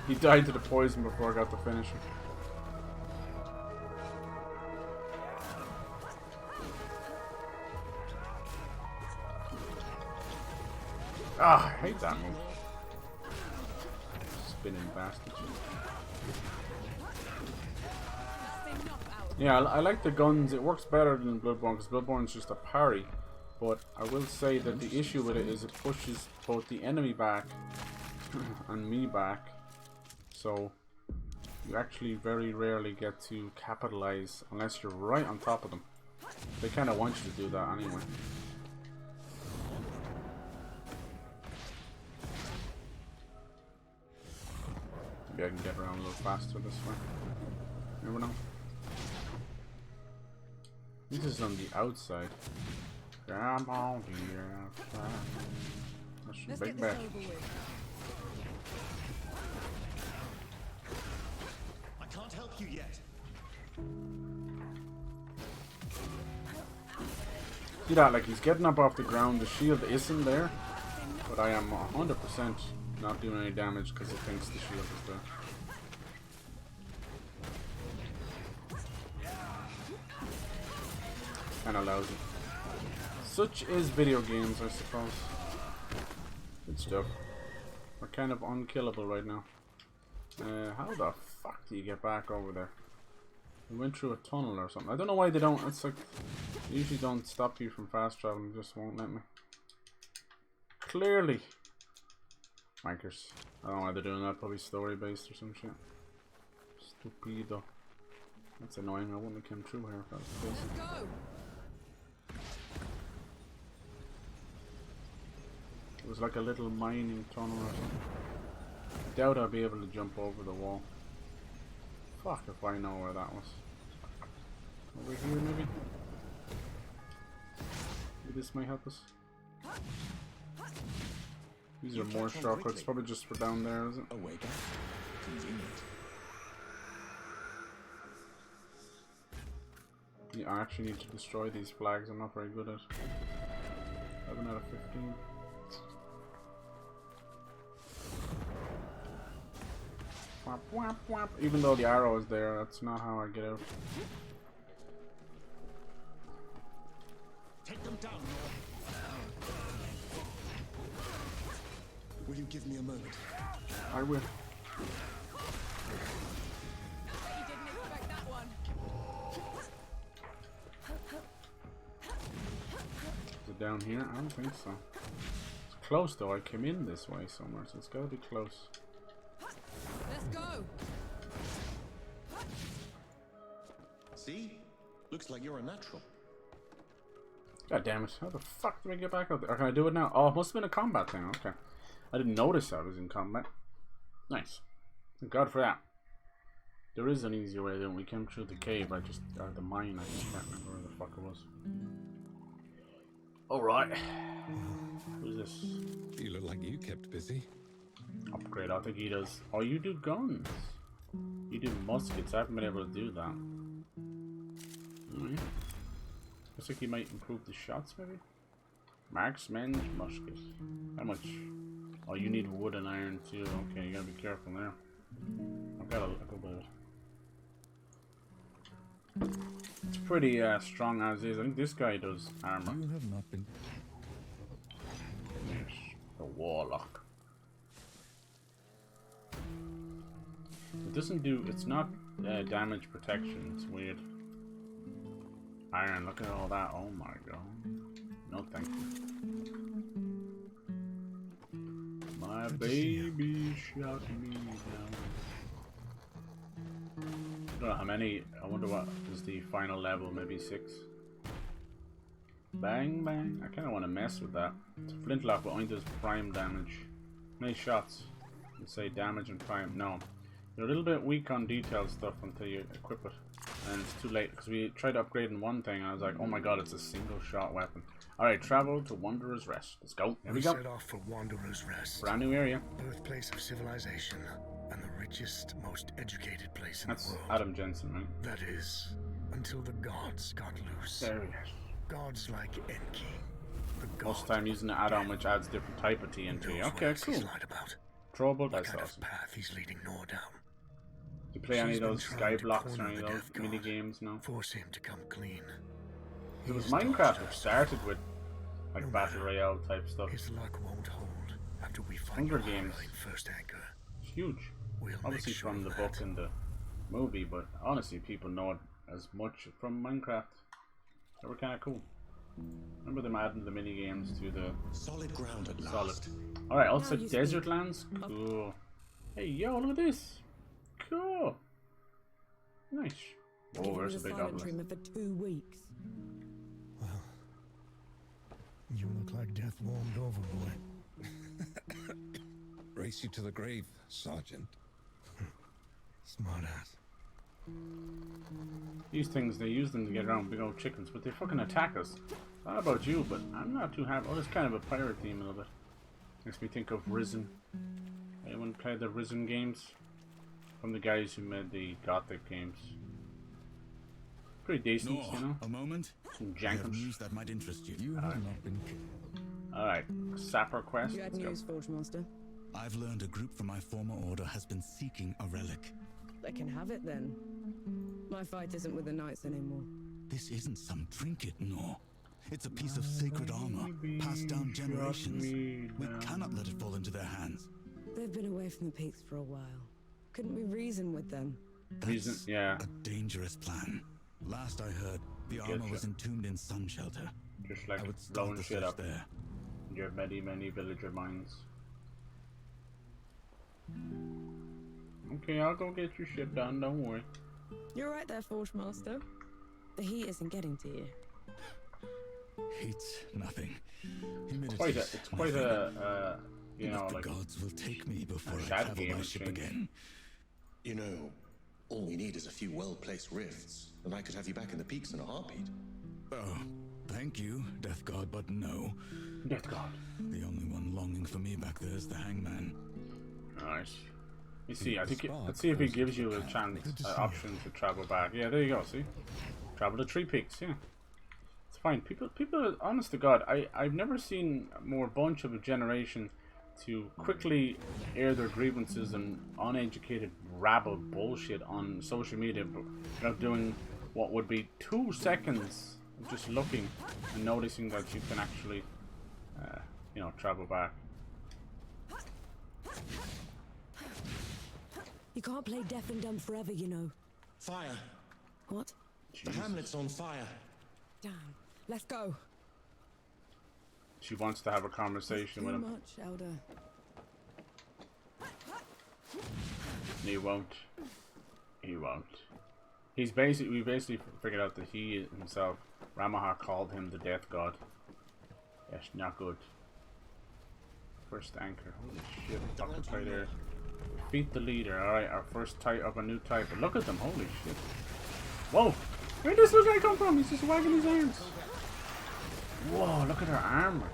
He died to the poison before I got to finish him. Ah, I hate that move. Spinning bastard. Yeah, I like the guns. It works better than Bloodborne because Bloodborne's just a parry. But I will say that the issue with it is it pushes both the enemy back and me back. So you actually very rarely get to capitalize unless you're right on top of them. They kind of want you to do that anyway. Maybe I can get around a little faster this way. Never know. This is on the outside. Come on here outside. That's a big bet. I can't help you yet. See that, like he's getting up off the ground, the shield isn't there, but I am 100% not doing any damage because it thinks the shield is there. Kinda lousy. Such is video games, I suppose. Good stuff. We're kind of unkillable right now. How the fuck do you get back over there? We went through a tunnel or something. I don't know why they don't. It's like they usually don't stop you from fast traveling. Just won't let me. Clearly, wankers. I don't know why they're doing that. Probably story based or some shit. Stupido. That's annoying. I wouldn't have come through here if that was the case. It was like a little mining tunnel or something. I doubt I'll be able to jump over the wall. Fuck if I know where that was. Over here maybe? Maybe this might help us. These are more shortcuts, probably just for down there, is it? Oh, wait, convenient. Yeah, I actually need to destroy these flags. I'm not very good at 11 out of 15. Whap, whap, whap. Even though the arrow is there, that's not how I get out. Take them down, Nor. Will you give me a moment? I will. You didn't expect that one. Is it down here? I don't think so. It's close though. I came in this way somewhere, so it's gotta be close. Let's go. See? Looks like you're a natural. God damn it. How the fuck did I get back out there? Or can I do it now? Oh, it must have been a combat thing. Okay. I didn't notice I was in combat. Nice. Thank God for that. There is an easier way than we came through the cave. Or the mine. I just can't remember where the fuck it was. Alright. Who's this? You look like you kept busy. Upgrade. I think he does. Oh, you do guns. You do muskets. I haven't been able to do that. Alright. Looks like he might improve the shots, maybe? Marksman's musket. How much? Oh, you need wood and iron too. Okay, you gotta be careful there. I've got a little bit. It's pretty strong as is. I think this guy does armor. You have not been. Yes, the warlock. It doesn't do. It's not damage protection. It's weird. Iron. Look at all that. Oh my god. No, thank you. My baby shot me down. I don't know how many. I wonder what is the final level. Maybe 6. Bang bang. I kind of want to mess with that. It's a flintlock, but only does prime damage. Many shots. You say damage and prime. No. You're a little bit weak on detailed stuff until you equip it. And it's too late because we tried upgrading one thing and I was like, oh my god, it's a single shot weapon. Alright, travel to Wanderer's Rest. Let's go. Here we go. Set off for Wanderer's Rest. Brand new area. Birthplace of civilization and the richest, most educated place in That's the world. Adam Jensen, right? That is, until the gods got loose. There we go. Gods like Enki. The god Most time using the add-on which adds different type of TNT. Okay, cool. About. Throwable, What that's kind awesome. of path he's leading Nor down? Do you play any of She's been those trying sky to blocks or corner any of the those death mini god. games? No. Force him to come clean. It was He's Minecraft dodged that us. started with like No Battle matter. Royale type stuff. His luck won't hold after we find Hunger our Games. right first anchor. It's huge. We'll Obviously make sure from the of book that. and the movie, but honestly people know it as much from Minecraft. They were kind of cool. Remember them adding the mini games to the Solid ground at solid. last. Alright, also Now you desert speak. lands. Cool. Hey yo, look at this. Cool. Nice. Oh, Giving there's me a the big silent obelisk. treatment for 2 weeks. Well, you look like death warmed over, boy. Race you to the grave, Sergeant. Smart ass. These things, they use them to get around big old chickens, but they fucking attack us. I don't know about you, but I'm not too happy. Oh, it's kind of a pirate theme a little bit. Makes me think of Risen. Anyone play the Risen games? From the guys who made the Gothic games. Pretty decent, you know? A moment. Some I have jankums. news that might interest you. You have not been killed. Alright, Sapper Quest. You had Let's go. news, Forge Master. I've learned a group from my former order has been seeking a relic. They can have it then. My fight isn't with the knights anymore. This isn't some trinket, no. It's a piece of sacred armor, passed down generations. We cannot let it fall into their hands. They've been away from the peaks for a while. Couldn't we reason with them? Reason, That's yeah. a dangerous plan. Last I heard, the armor was entombed in Sun Shelter. Just like I would start blowing the shit search up. there. Your many villager mines. Okay, I'll go get your shit done, don't worry. You're right there, Forge Master. The heat isn't getting to you. Heat's nothing. Humidity. It's quite a you know, the like gods will take me before I sad travel game by has ship changed. again. You know, all we need is a few well-placed rifts, and I could have you back in the peaks in a heartbeat. Oh, thank you, Death God, but no. Death God. The only one longing for me back there is the hangman. Nice. You see, I think let's see if he gives you a chance, option to travel back. Yeah, there you go. See, travel to Three Peaks. Yeah, it's fine. People, honest to God, I've never seen more bunch of a generation to quickly air their grievances and uneducated rabble bullshit on social media without doing what would be 2 seconds of just looking and noticing that you can actually, you know, travel back. You can't play deaf and dumb forever, you know. Fire! What? The hamlet's on fire. Damn. Let's go. She wants to have a conversation Too with him. much, Elder. He won't. He won't. We basically figured out that he himself, Ramaha, called him the Death God. Yes, not good. First anchor. Holy shit, octopi there. Defeat the leader. Alright, our first type of a new type. But look at them, holy shit. Whoa! Where did this little guy come from? He's just wagging his arms. Whoa, look at her armor.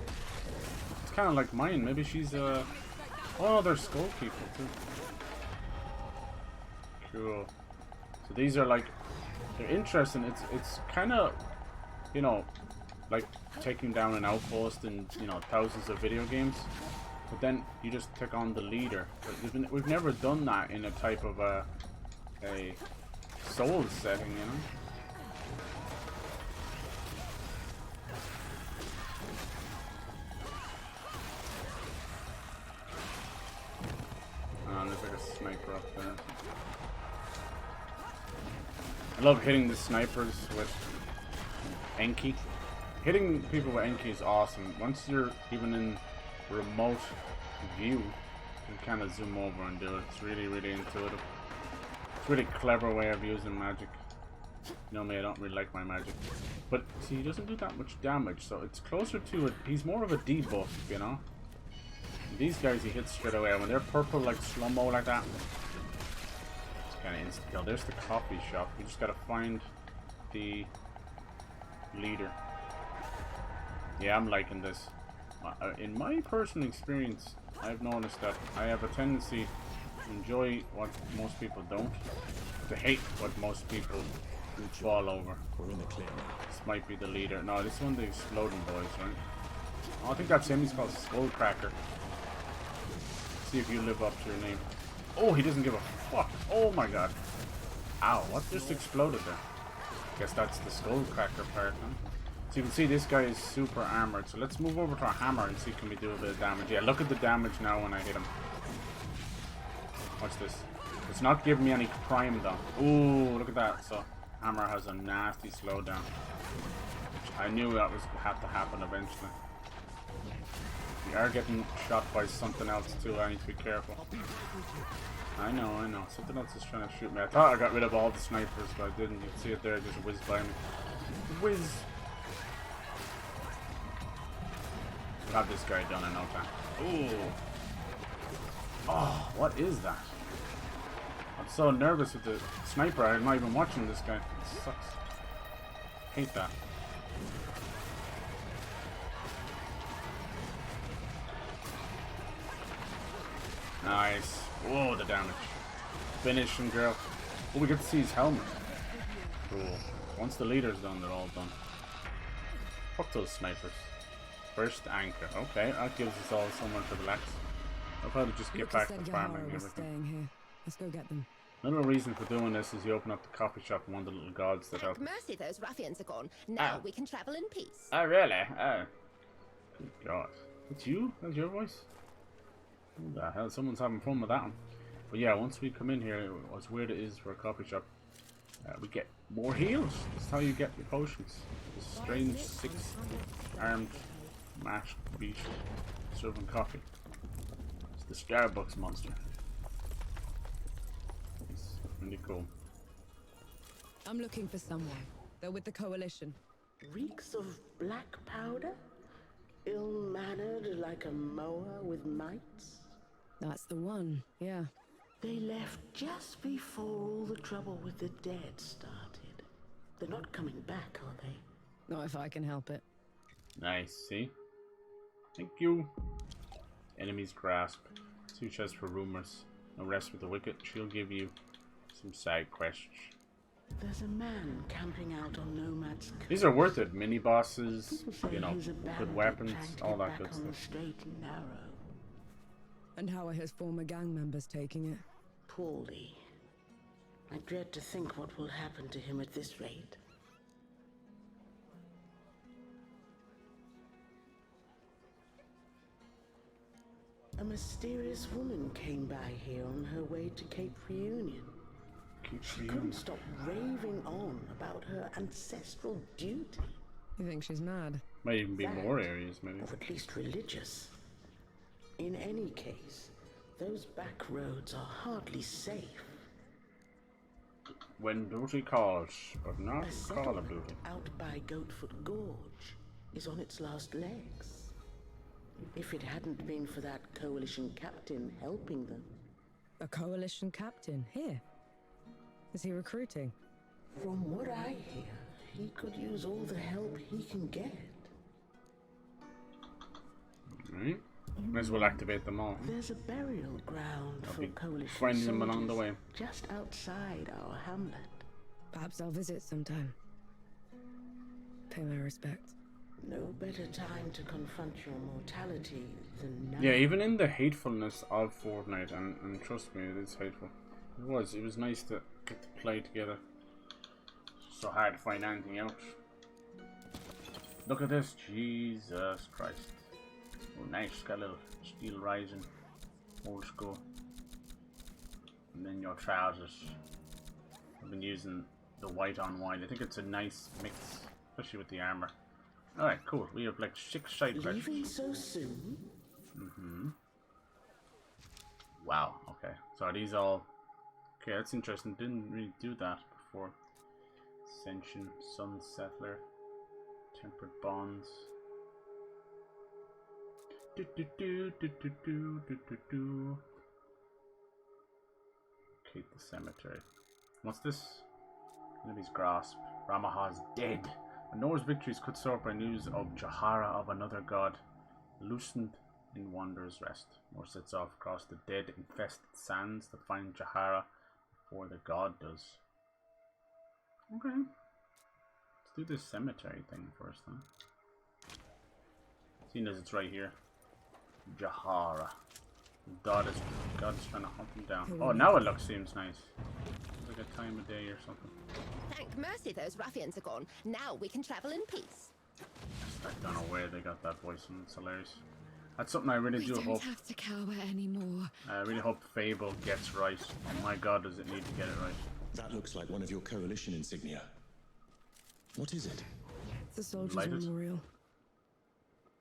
It's kind of like mine. Maybe she's oh, they're skull people too. Cool. So these are like, they're interesting. It's kind of, you know, like taking down an outpost in, you know, thousands of video games. but then you just take on the leader. But we've never done that in a type of a Souls setting, you know. Oh, there's like a sniper up there. I love hitting the snipers with Enki. Hitting people with Enki is awesome. Once you're even in remote view, you can kind of zoom over and do it. It's really, really intuitive. It's a really clever way of using magic. You know me, I don't really like my magic. But see, he doesn't do that much damage, so it's closer to it. He's more of a debuff, you know? These guys he hits straight away. When they're purple like slow-mo like that, it's kind of instant kill. There's the coffee shop. We just gotta find the leader. Yeah, I'm liking this. In my personal experience, I've noticed that I have a tendency to enjoy what most people don't, to hate what most people fall over. We're in the clear now. This might be the leader. No, this one, the exploding boys, right? Oh, I think that's him. He's called Skullcracker. See if you live up to your name. Oh, he doesn't give a fuck. Oh my god. Ow, what just exploded there? Guess that's the Skullcracker part, huh? So you can see this guy is super armored. So let's move over to our hammer and see can we do a bit of damage. Yeah, look at the damage now when I hit him. Watch this. It's not giving me any prime though. Ooh, look at that. So hammer has a nasty slowdown. I knew that was have to happen eventually. We are getting shot by something else too. I need to be careful. I know. Something else is trying to shoot me. I thought I got rid of all the snipers, but I didn't. You can see it there, just whiz by me. Whiz. We'll have this guy done in no time. Ooh. Oh, what is that? I'm so nervous with the sniper. I'm not even watching this guy. It sucks. Hate that. Nice. Whoa, the damage. Finish him, girl. Oh, we get to see his helmet. Cool. Once the leader's done, they're all done. Fuck those snipers. First anchor. Okay, that gives us all somewhere to relax. I'll probably just get back to farming and everything. Staying here. Let's go get them. Another reason for doing this is you open up the coffee shop and one of the little gods that help. Mercy, those ruffians are gone. Now we can travel in peace. Oh, really? Oh. Good God. That's you? That's your voice? Who the hell? Someone's having fun with that one. But yeah, once we come in here, as weird it is for a coffee shop, we get more heals. That's how you get your potions. This strange 6-armed mashed beast serving coffee. It's the Starbucks monster. It's really cool. I'm looking for someone. They're with the coalition. Reeks of black powder? Ill-mannered like a mower with mites? That's the one, yeah. They left just before all the trouble with the dead started. They're not coming back, are they? Not if I can help it. Nice, see? Thank you. Enemy's grasp. 2 chests for rumors. No rest with the wicked. She'll give you some side quests. There's a man camping out on Nomad's Coast. These are worth it. Mini bosses, you know, good weapons, all that good stuff. Straight and narrow. And how are his former gang members taking it? Poorly. I dread to think what will happen to him at this rate. A mysterious woman came by here on her way to Cape Reunion. She couldn't stop raving on about her ancestral duty. You think she's mad? Might even be more areas, maybe. Or at least religious. In any case, those back roads are hardly safe. When duty calls, but not A call of settlement duty. out by Goatfoot Gorge is on its last legs. If it hadn't been for that coalition captain helping them. A coalition captain? Here? Is he recruiting? From what I hear, he could use all the help he can get. Right. Might as well activate them all. There's a burial ground I'll for be coalition finding them soldiers along the way. just outside our hamlet. Perhaps I'll visit sometime. Pay my respects. No better time to confront your mortality than now. Yeah, even in the hatefulness of Fortnite, and trust me, it is hateful. It was nice to get to play together. So hard to find anything out. Look at this, Jesus Christ. Oh, nice, got a little steel rising, old school. And then your trousers. I've been using the white on white. I think it's a nice mix, especially with the armor. Alright, cool. We have like 6 side quests. Leaving so soon? Wow, okay. So are these all... Okay, that's interesting. Didn't really do that before. Ascension, Sun Settler, Tempered Bonds. Keep the cemetery. What's this? Enemy's grasp. Ramaha's dead. A Norse victory is cut short by news of Jahara of another god, loosened in Wanderer's Rest. More sets off across the dead infested sands to find Jahara before the god does. Okay. Let's do this cemetery thing first, huh? Seeing as it's right here. Jahara. God's trying to hunt him down. Oh, now it seems nice. It's like a time of day or something. Thank mercy those ruffians are gone. Now we can travel in peace. I don't know where they got that voice from. It's hilarious. That's something I really do hope. We don't have to cower anymore. I really hope Fable gets right. Oh my god, does it need to get it right. That looks like one of your coalition insignia. What is it? It's the Soldier's Lighted? Memorial.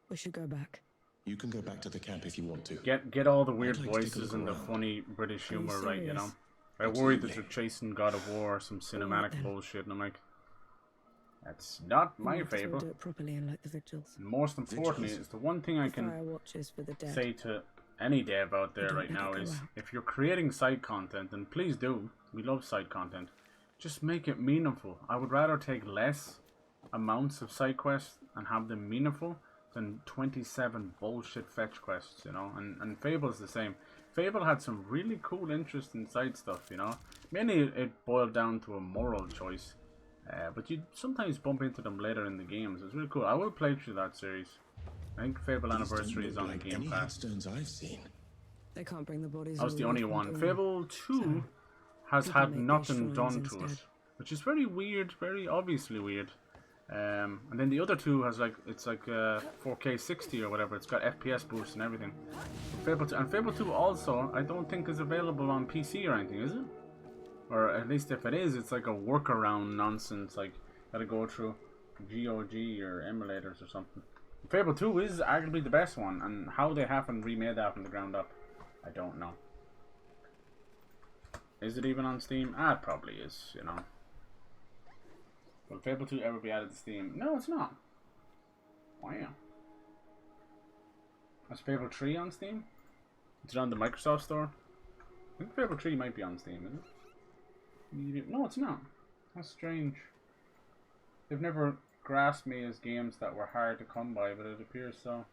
We should go back. You can go back to the camp if you want to. Get all the weird I'd like to take a voices look and the around. funny British humor right, you know. serious? I worried that Absolutely. they're chasing God of War or some cinematic then. bullshit, and I'm like, that's not my Might as well Fable. do it properly and like the vigils. And most importantly, Vigils? it's the one thing I Fire can watches for the dead. say to any dev out there don't right let now it go is, out. if you're creating side content, and please do, we love side content, just make it meaningful. I would rather take less amounts of side quests and have them meaningful than 27 bullshit fetch quests, you know. And Fable's the same. Fable had some really cool, interesting side stuff, you know. Mainly it boiled down to a moral choice, but you sometimes bump into them later in the games. It's really cool. I will play through that series. I think Fable These Anniversary don't is look on the like Game any Pass. headstones I've seen. They can't bring the bodies. That was the all only up one. into Fable 2 has people had make these nothing shrines done to it, instead. which is very weird, very obviously weird. And then the other two has it's like 4K 60 or whatever. It's got FPS boost and everything. Fable 2, and Fable 2 also I don't think is available on PC or anything, is it? Or at least if it is, it's like a workaround nonsense. Like gotta go through GOG or emulators or something. Fable 2 is arguably the best one, and how they haven't remade that from the ground up, I don't know. Is it even on Steam? Ah, it probably is, you know. Will Fable 2 ever be added to Steam? No, it's not. Wow. Is Fable 3 on Steam? Is it on the Microsoft Store? I think Fable 3 might be on Steam, isn't it? No, it's not. That's strange. They've never grasped me as games that were hard to come by, but it appears so.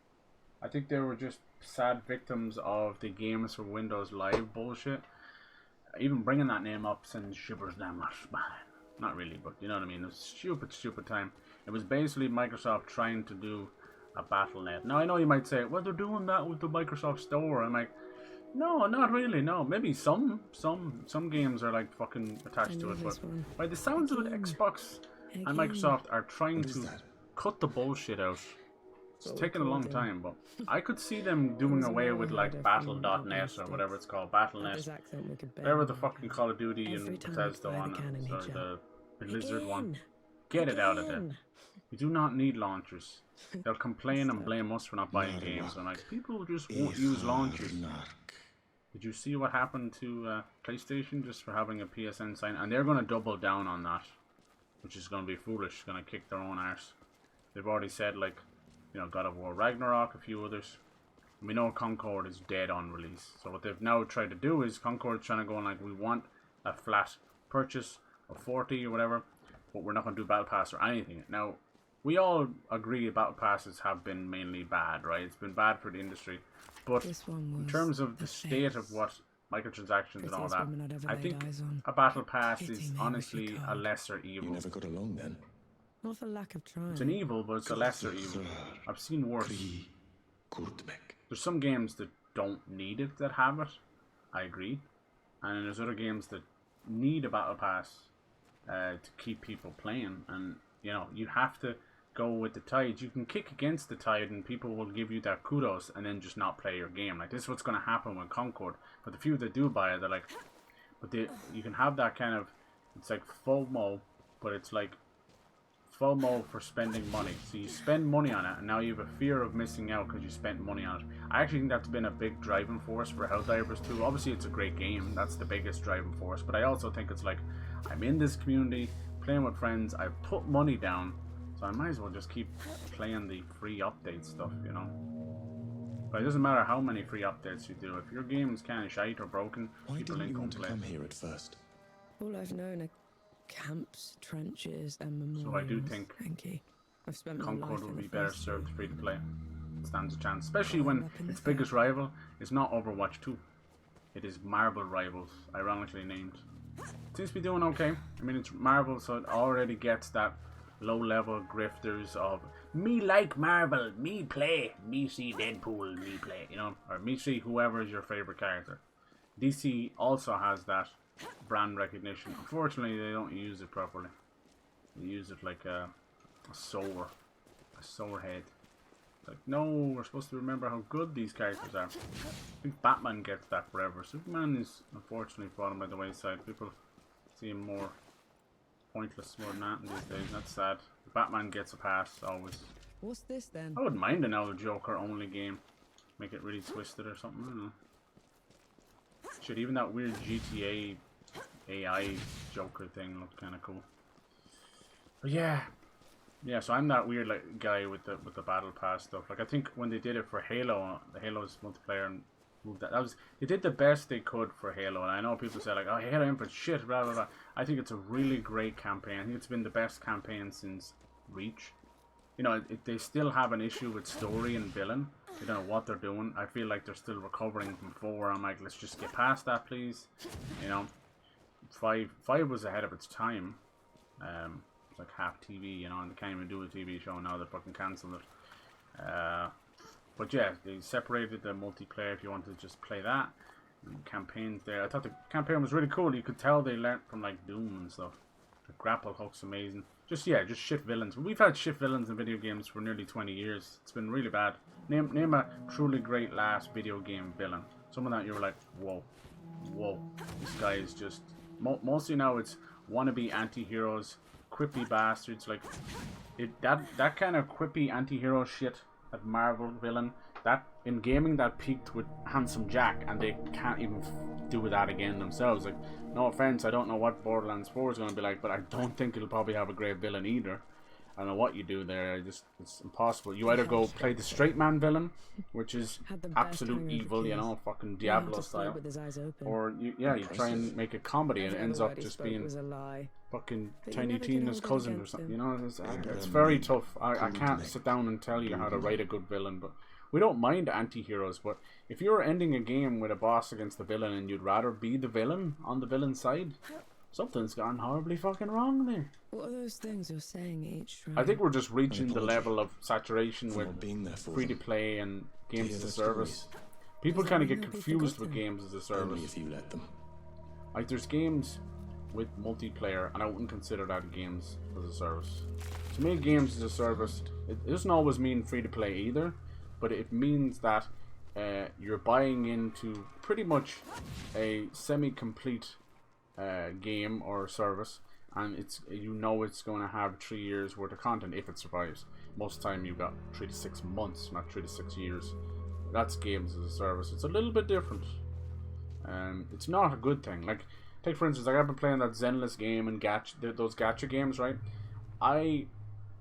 I think they were just sad victims of the Games for Windows Live bullshit. Even bringing that name up sends shivers down my spine. Not really, but you know what I mean. It was stupid, stupid time. It was basically Microsoft trying to do a Battle.net. Now, I know you might say, well, they're doing that with the Microsoft Store. I'm like, no, not really, no. Maybe some games are like fucking attached to it, but by the sounds of it, Xbox and Microsoft are trying to cut the bullshit out. It's taken a long time, but I could see them doing away with like Battle.net or whatever it's called, Battle.net. Whatever the fucking Call of Duty and Bethesda one, sorry, the Blizzard one. Get it out of there. We do not need launchers. They'll complain and blame us for not buying games. I'm like, people just won't use launchers. Did you see what happened to PlayStation just for having a PSN sign? And they're going to double down on that, which is going to be foolish. Going to kick their own arse. They've already said, like, you know, God of War Ragnarok, a few others. We know Concord is dead on release. So what they've now tried to do is Concord's trying to go on like, we want a flat purchase of 40 or whatever, but we're not going to do Battle Pass or anything. Now, we all agree Battle Passes have been mainly bad, right? It's been bad for the industry. But in terms of the state of what microtransactions and all that, I think a Battle Pass is honestly a lesser evil. You never got along then? Not for lack of trying. It's an evil, but it's a lesser evil. I've seen worse. There's some games that don't need it that have it. I agree. And there's other games that need a battle pass to keep people playing. And, you know, you have to go with the tide. You can kick against the tide and people will give you that kudos and then just not play your game. Like, this is what's going to happen with Concord. But the few that do buy it, they're like... But you can have that kind of... It's like FOMO, but it's like FOMO for spending money. So you spend money on it, and now you have a fear of missing out because you spent money on it. I actually think that's been a big driving force for Helldivers 2. Obviously, it's a great game. That's the biggest driving force. But I also think it's like, I'm in this community, playing with friends. I've put money down, so I might as well just keep playing the free update stuff, you know. But it doesn't matter how many free updates you do. If your game is kind of shite or broken, people ain't going to play. Why didn't you want to come here at first? All I've known are camps, trenches, and memorials. So I do think I've spent Concord will be better served free to play. Stands a chance, especially when its biggest rival is not Overwatch 2. It is Marble Rivals, ironically named. It seems to be doing okay. I mean, it's Marvel, so it already gets that low-level grifters of me like Marvel, me play, me see Deadpool, me play, you know, or me see whoever is your favorite character. DC also has that brand recognition. Unfortunately, they don't use it properly. They use it like a sore head. Like, no, we're supposed to remember how good these characters are. I think Batman gets that forever. Superman is unfortunately fallen by the wayside. People see him more pointless more than that these days. That's sad. Batman gets a pass always. What's this then? I wouldn't mind another Joker only game. Make it really twisted or something. I don't know. Shit, even that weird GTA AI Joker thing looked kind of cool. But yeah, so I'm that weird like guy with the battle pass stuff. Like, I think when they did it for Halo, the Halo's multiplayer, and that was, they did the best they could for Halo. And I know people say like, oh, Halo Infinite shit, blah blah blah. I think it's a really great campaign. I think it's been the best campaign since Reach. You know, they still have an issue with story and villain. They don't know what they're doing. I feel like they're still recovering from 4. I'm like, let's just get past that, please. You know, 5 was ahead of its time. It's like half TV, you know, and they can't even do a TV show now. They fucking cancelled it. But yeah, they separated the multiplayer if you wanted to just play that. And campaigns there. I thought the campaign was really cool. You could tell they learnt from like Doom and stuff. The grapple hook's amazing. Just shit villains. We've had shit villains in video games for nearly 20 years. It's been really bad. Name a truly great last video game villain. Someone that you were like, whoa, this guy is just... Mostly now it's wannabe anti-heroes, quippy bastards. Like, that kind of quippy anti-hero shit, that Marvel villain, that in gaming that peaked with Handsome Jack, and they can't even do that again themselves. Like, no offense, I don't know what Borderlands 4 is going to be like, but I don't think it'll probably have a great villain either. I don't know what you do there. It's impossible. You either go play the straight man villain, which is absolute evil, you know, fucking Diablo style, or you try and make a comedy and it ends up just being fucking Tiny Tina's cousin or something. You know, it's very tough. I can't sit down and tell you how to write a good villain, but we don't mind anti-heroes. But if you're ending a game with a boss against the villain and you'd rather be the villain on the villain side, something's gone horribly fucking wrong there. What are those things you're saying each round? I think we're just reaching the level of saturation with free-to-play and games as a service. People kind of get confused with games as a service. Only if you let them. Like, there's games with multiplayer, and I wouldn't consider that games as a service. To me, games as a service, it doesn't always mean free-to-play either, but it means that you're buying into pretty much a semi-complete game or service, and it's it's going to have 3 years worth of content if it survives. Most of the time you've got 3 to 6 months, not 3 to 6 years. That's games as a service. It's a little bit different. It's not a good thing. Like, take for instance, like, I've been playing that Zenless game and those gacha games, right? I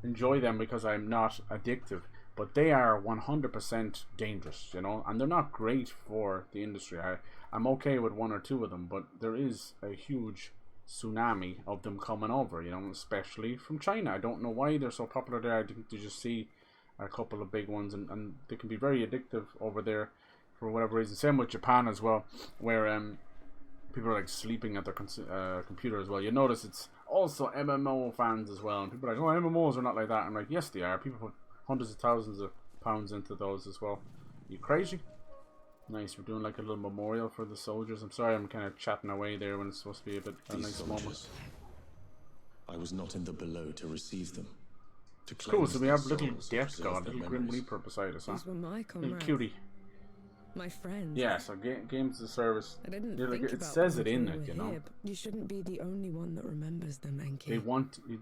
enjoy them because I'm not addictive, but they are 100% dangerous, you know, and they're not great for the industry. I'm okay with 1 or 2 of them, but there is a huge tsunami of them coming over, you know, especially from China. I don't know why they're so popular there. I think you just see a couple of big ones, and they can be very addictive over there for whatever reason. Same with Japan as well, where people are like sleeping at their computer as well. You notice it's also MMO fans as well. And people are like, oh, MMOs are not like that. I'm like, yes, they are. People put hundreds of thousands of pounds into those as well. You crazy? Nice, we're doing like a little memorial for the soldiers. I'm sorry I'm kind of chatting away there when it's supposed to be a bit a nice moment. I was not in the below to receive them. It's cool, so we have little death god, little Grim Reaper beside us, huh? These were my Little comrades. cutie. My friends. Yeah, so games as a service. I didn't like, think it about says them it in until it, we you were know. here, but you shouldn't be the only one that remembers them, Enki.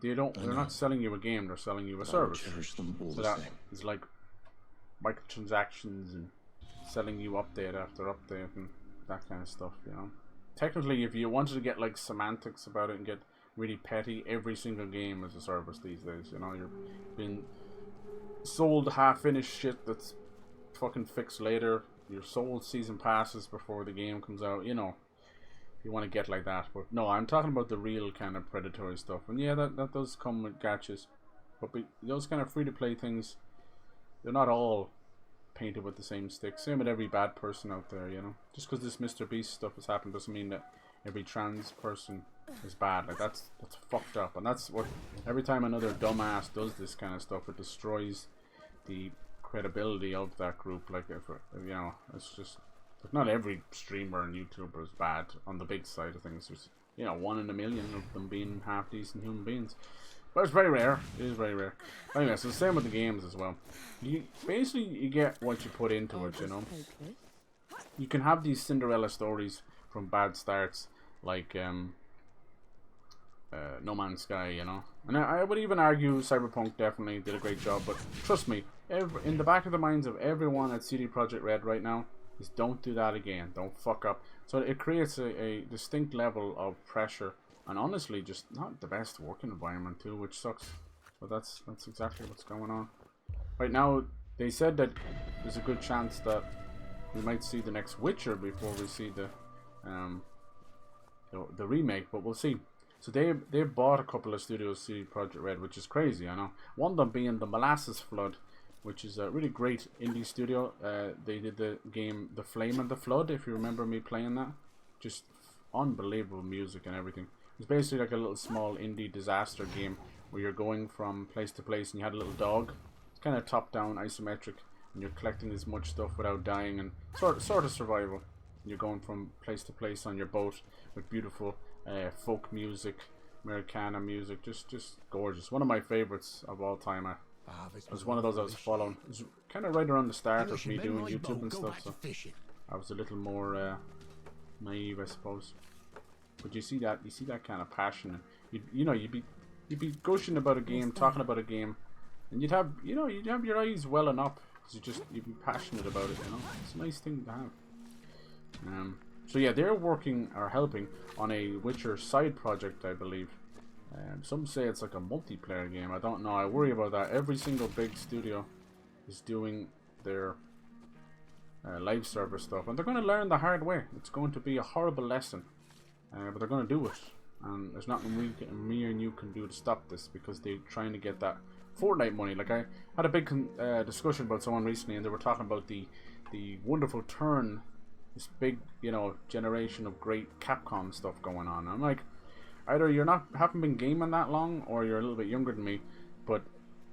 They're not selling you a game, they're selling you a service. Cherish them all So the that same. is like microtransactions and selling you update after update and that kind of stuff, you know. Technically, if you wanted to get like semantics about it and get really petty, every single game is a service these days, you know. You're being sold half-finished shit that's fucking fixed later. You're sold season passes before the game comes out, you know. If you want to get like that. But no, I'm talking about the real kind of predatory stuff. And yeah, that does come with gotchas. But those kind of free-to-play things, they're not all painted with the same stick. Same with every bad person out there, you know. Just because this Mr. Beast stuff has happened doesn't mean that every trans person is bad. Like that's fucked up. And that's what, every time another dumbass does this kind of stuff, it destroys the credibility of that group. Like, if you know, it's just like, not every streamer and YouTuber is bad on the big side of things. There's, you know, 1 in a million of them being half decent human beings, but it's very rare. It is very rare. Anyway, so the same with the games as well. You get what you put into it, you know. You can have these Cinderella stories from bad starts, like No Man's Sky, you know. And I would even argue Cyberpunk definitely did a great job, but trust me, in the back of the minds of everyone at CD Projekt Red right now is don't do that again, don't fuck up. So it creates a distinct level of pressure, and honestly just not the best working environment too, which sucks. But that's exactly what's going on right now. They said that there's a good chance that we might see the next Witcher before we see the remake, but we'll see. So they bought a couple of studios, CD Projekt Red, which is crazy, I know. One of them being the Molasses Flood, which is a really great indie studio. They did the game The Flame and the Flood, if you remember me playing that. Just unbelievable music and everything. It's basically like a little small indie disaster game where you're going from place to place and you had a little dog. It's kind of top-down, isometric, and you're collecting as much stuff without dying, and sort of survival. You're going from place to place on your boat with beautiful folk music, Americana music, just gorgeous. One of my favorites of all time. It was one of those I was following. It was kind of right around the start of me doing YouTube and stuff, so I was a little more naive, I suppose. But you see that kind of passion. You'd be gushing about a game, talking about a game, and you'd have your eyes welling up because you'd be passionate about it. You know, it's a nice thing to have. So yeah, they're working or helping on a Witcher side project, I believe. Some say it's like a multiplayer game. I don't know. I worry about that. Every single big studio is doing their live server stuff, and they're going to learn the hard way. It's going to be a horrible lesson, but they're going to do it. And there's nothing me and you can do to stop this, because they're trying to get that Fortnite money. Like, I had a big discussion about someone recently, and they were talking about the wonderful turn, this big, generation of great Capcom stuff going on. I'm like, either haven't been gaming that long, or you're a little bit younger than me, but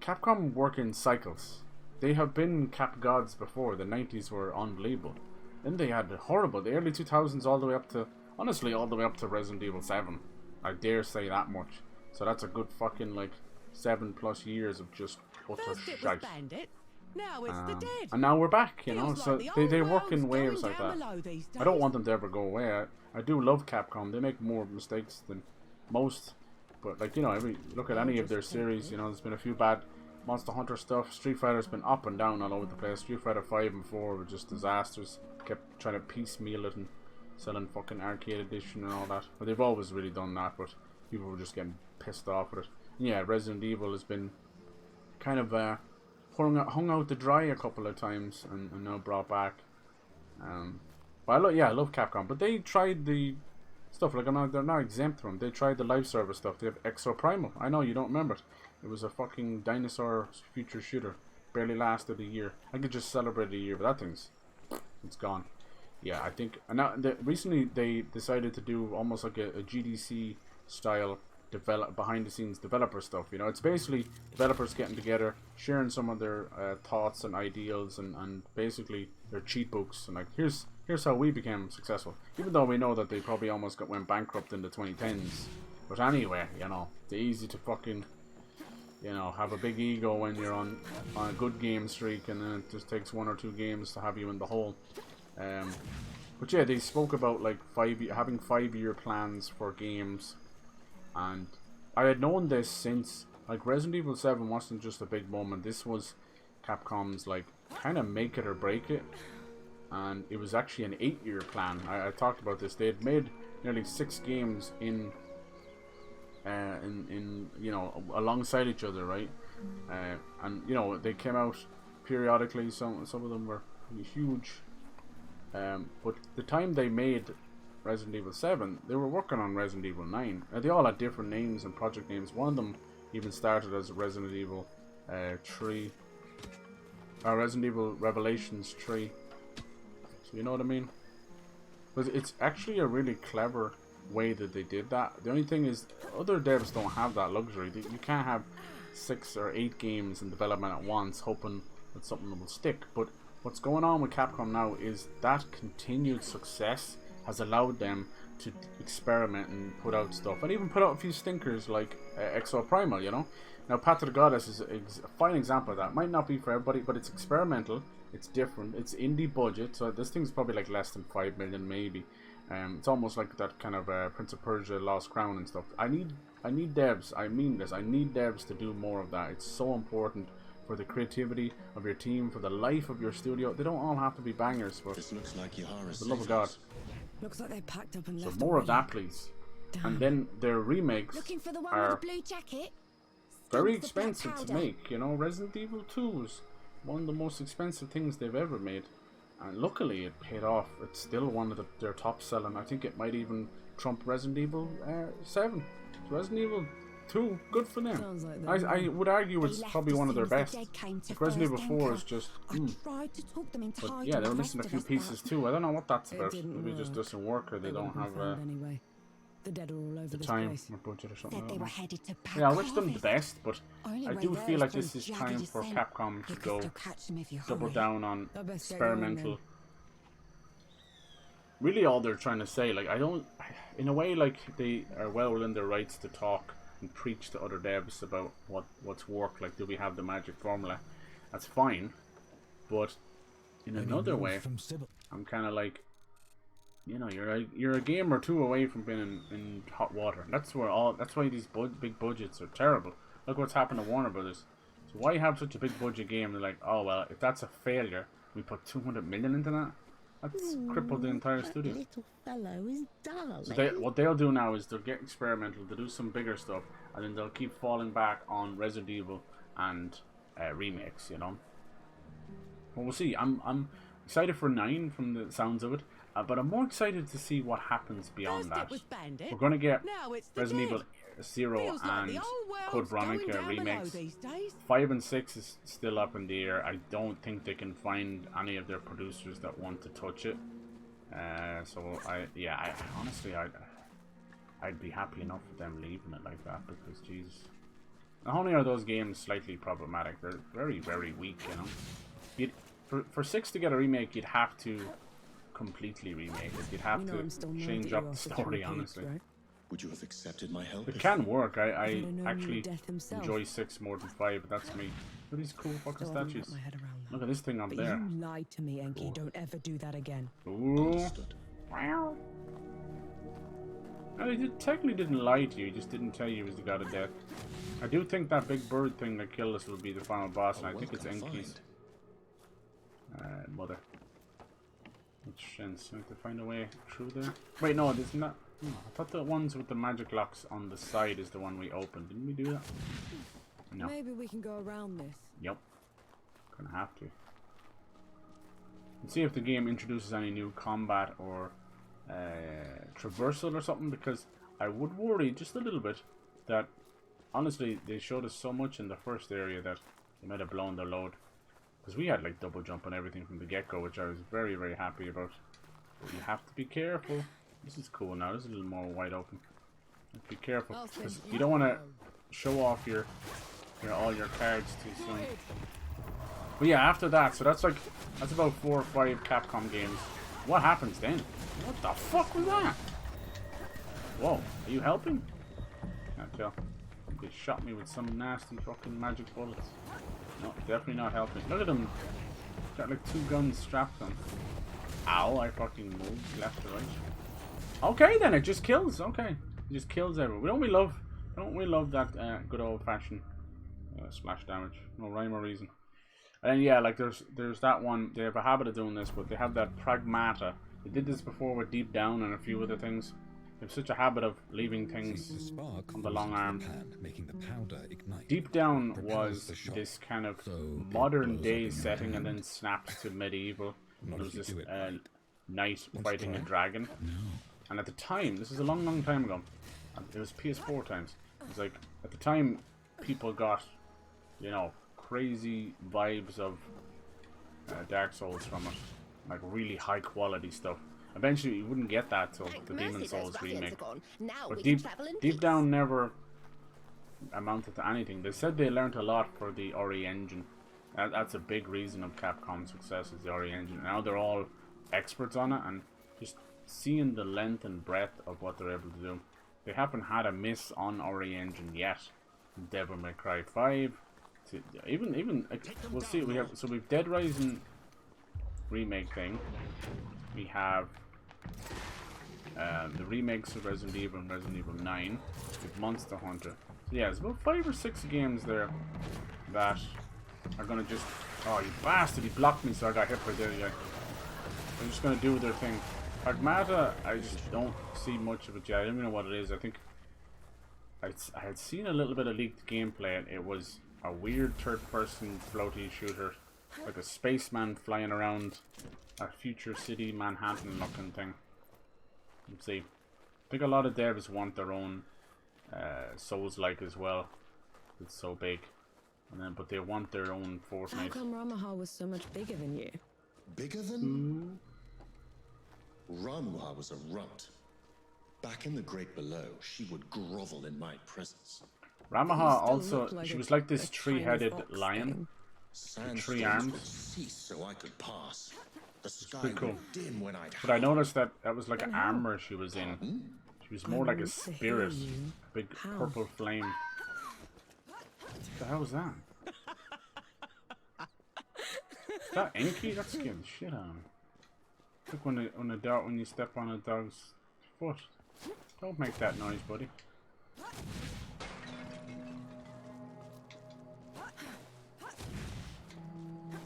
Capcom work in cycles. They have been Cap gods before. The 90s were unbelievable. Then they had the early 2000s all the way up to, honestly, all the way up to Resident Evil 7. I dare say that much. So that's a good fucking, 7+ years of just utter shite. Now it's the dead. And now we're back, Feels so like the they old work in world's waves going like down that. below these I don't days. want them to ever go away. I do love Capcom. They make more mistakes than most. But, look at any of their series, there's been a few bad Monster Hunter stuff. Street Fighter's been up and down all over the place. Street Fighter 5 and 4 were just disasters. Kept trying to piecemeal it and selling fucking arcade edition and all that. But they've always really done that, but people were just getting pissed off with it. And yeah, Resident Evil has been kind of hung out to dry a couple of times and now brought back. But I love Capcom. But they tried the stuff, they're not exempt from. They tried the live service stuff. They have Exo Primal. I know you don't remember it. It was a fucking dinosaur future shooter. Barely lasted a year. I could just celebrate a year, but that it's gone. Yeah, I think. And now recently they decided to do almost like a GDC style behind the scenes developer stuff. You know, it's basically developers getting together, sharing some of their thoughts and ideals, and basically their cheat books, and like here's how we became successful, even though we know that they probably almost went bankrupt in the 2010s. But anyway, you know, it's easy to fucking, you know, have a big ego when you're on a good game streak, and then it just takes 1 or 2 games to have you in the hole. But yeah, they spoke about like having 5-year plans for games, and I had known this since like Resident Evil 7 wasn't just a big moment. This was Capcom's like kind of make it or break it, and it was actually an 8-year plan. I talked about this. They had made nearly 6 games in you know, alongside each other, right? And you know, they came out periodically. Some of them were pretty huge. But the time they made Resident Evil 7, they were working on Resident Evil 9. They all had different names and project names. One of them even started as Resident Evil 3, Resident Evil Revelations 3. So you know what I mean? But it's actually a really clever way that they did that. The only thing is, other devs don't have that luxury. You can't have 6 or 8 games in development at once hoping that something will stick. But what's going on with Capcom now is that continued success has allowed them to experiment and put out stuff, and even put out a few stinkers like Exo Primal, you know. Now Path of the Goddess is a fine example of that. Might not be for everybody, but it's experimental, it's different, it's indie budget, so this thing's probably like less than 5 million maybe. It's almost like that kind of Prince of Persia Lost Crown and stuff. I need devs, I mean this, I need devs to do more of that. It's so important for the creativity of your team, for the life of your studio. They don't all have to be bangers, but This looks like Yahara's for the love of God. Looks like they packed up and So left. more of already. that, please. Damn. And then their remakes Looking for the one with are the blue jacket? very Stinks the black expensive to powder. make. You know, Resident Evil 2 was one of the most expensive things they've ever made, and luckily it paid off. It's still one of their top selling. I think it might even trump Resident Evil 7. So Resident Evil 2, good for them. Sounds like I would argue it's They left probably as one of their soon as best. the dead came to Like Resident Evil first 4 anchor. is just I tried to talk them into but hiding yeah, they the were missing a rest few of us, pieces too. I don't know what that's It about. didn't Maybe it just work. doesn't work, or they don't have anyway. The dead are all over the this time place. or budget or something. Said I they don't were know. headed to pack Yeah, I wish them the harvest. best, but Only I way do there feel is like through this is jagged time for descent. Capcom You to could go still catch them if you double hurry. down on I best get going experimental. then. Really, all they're trying to say, like, I don't, in a way, like they are well within their rights to talk and preach to other devs about what's worked. Like, do we have the magic formula? That's fine, but in Any another news way, from Sybil? I'm kind of like, you know, you're a game or two away from being in hot water. That's why these big budgets are terrible. Look what's happened to Warner Brothers. So why have such a big budget game? They're like, oh well, if that's a failure, we put 200 million into that. That's crippled the entire studio. Little fellow is darling. So what they'll do now is they'll get experimental, they'll do some bigger stuff, and then they'll keep falling back on Resident Evil and remakes, you know. Well, we'll see. I'm excited for 9 from the sounds of it, but I'm more excited to see what happens beyond First that. it was Bandit. We're going to get Now it's the Resident dead. Evil 0 Feels like and the whole Code world's going Veronica down below remakes. these days. 5 and 6 is still up in the air. I don't think they can find any of their producers that want to touch it. So I honestly I'd be happy enough with them leaving it like that, because Jesus, not only are those games slightly problematic, they're very, very weak, you know. For 6 to get a remake, you'd have to completely remake it. You'd have You know I'm still to mad change that up you're the off the story, peaks, honestly. right? Would you have accepted my help? It can work. I If I'd have known you actually were death himself. enjoy 6 more than 5, but that's me. Look at these cool fucking Still haven't statues. got my head around that. Look at this thing up But there. you lied to me, Enki. Don't ever do that again. Ooh. Understood. Wow. No, he technically didn't lie to you, he just didn't tell you he was the god of death. I do think that big bird thing that killed us will be the final boss, and I think it's Enki's mother. Which sense? We have to find a way through there. Wait, no, there's not. No, I thought the ones with the magic locks on the side is the one we opened. Didn't we do that? No. Maybe we can go around this. Yep. Gonna have to. Let's see if the game introduces any new combat or traversal or something, because I would worry just a little bit that, honestly, they showed us so much in the first area that they might have blown their load. Because we had like double jump and everything from the get-go, which I was very, very happy about. But you have to be careful. This is cool now. This is a little more wide open. Be careful, because you don't want to show off your all your cards too soon. But yeah, after that, so that's about 4 or 5 Capcom games. What happens then? What the fuck was that? Whoa, are you helping? Can't tell. They shot me with some nasty fucking magic bullets. No, definitely not helping. Look at them. Got like 2 guns strapped on. Ow, I fucking moved left to right. Okay then, it just kills. Okay. It just kills everyone. Don't we love that good old fashioned splash damage. No rhyme or reason. And yeah, like there's that one. They have a habit of doing this, but they have that pragmata. They did this before with Deep Down and a few other things. They have such a habit of leaving things on the long arm. Making the powder ignite. Deep Down was this kind of modern day setting and then snaps to medieval. There was this knight fighting a dragon. And at the time, this is a long time ago. It was PS4 times. It was like, at the time, people got, you know, crazy vibes of Dark Souls from it. Like really high quality stuff. Eventually you wouldn't get that till the Demon Souls remake. But Deep Down never amounted to anything. They said they learned a lot for the RE engine. That's a big reason of Capcom's success is the RE engine. Now they're all experts on it, and just seeing the length and breadth of what they're able to do. They haven't had a miss on RE engine yet. Devil May Cry 5 to even we'll see. We've Dead Rising remake thing. We have the remakes of Resident Evil and Resident Evil 9 with Monster Hunter. So yeah, there's about 5 or 6 games there that are gonna just, oh you bastard, he blocked me so I got hit by there. Yeah, they're just gonna do their thing. Pragmata, I just don't see much of it yet. I don't even know what it is. I think I had seen a little bit of leaked gameplay, and it was a weird third-person floaty shooter, like a spaceman flying around a future city, Manhattan-looking thing. Let's see. I think a lot of devs want their own Souls-like as well. It's so big, and then but they want their own Fortnite. How come Ramaha was so much bigger than you? Bigger than? Ramuha was a runt. Back in the Great Below, she would grovel in my presence. Ramaha also, like she was like this three-headed lion. With 3 arms. Cease so I could pass. The sky pretty cool. Dim when I'd but I noticed that was like an armor she was in. She was more like a spirit. A big purple flame. What the hell was that? Is that Enki? That scared the shit out of me. Look when you step on a dog's foot. Don't make that noise, buddy.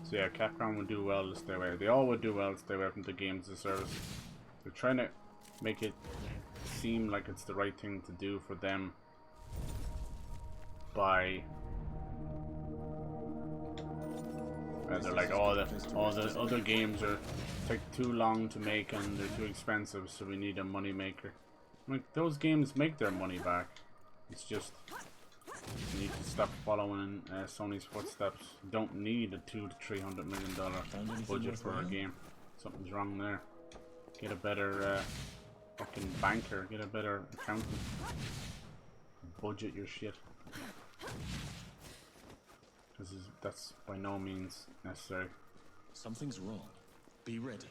So yeah, Capcom would do well to stay away. They all would do well to stay away from the games as a service. They're trying to make it seem like it's the right thing to do for them by they're like, all the other games take too long to make and they're too expensive, so we need a money maker. Like, those games make their money back. It's just you need to stop following Sony's footsteps. You don't need a $200 to $300 million budget for a game. Something's wrong there. Get a better fucking banker. Get a better accountant. Budget your shit. Because that's by no means necessary. Something's wrong. Be ready.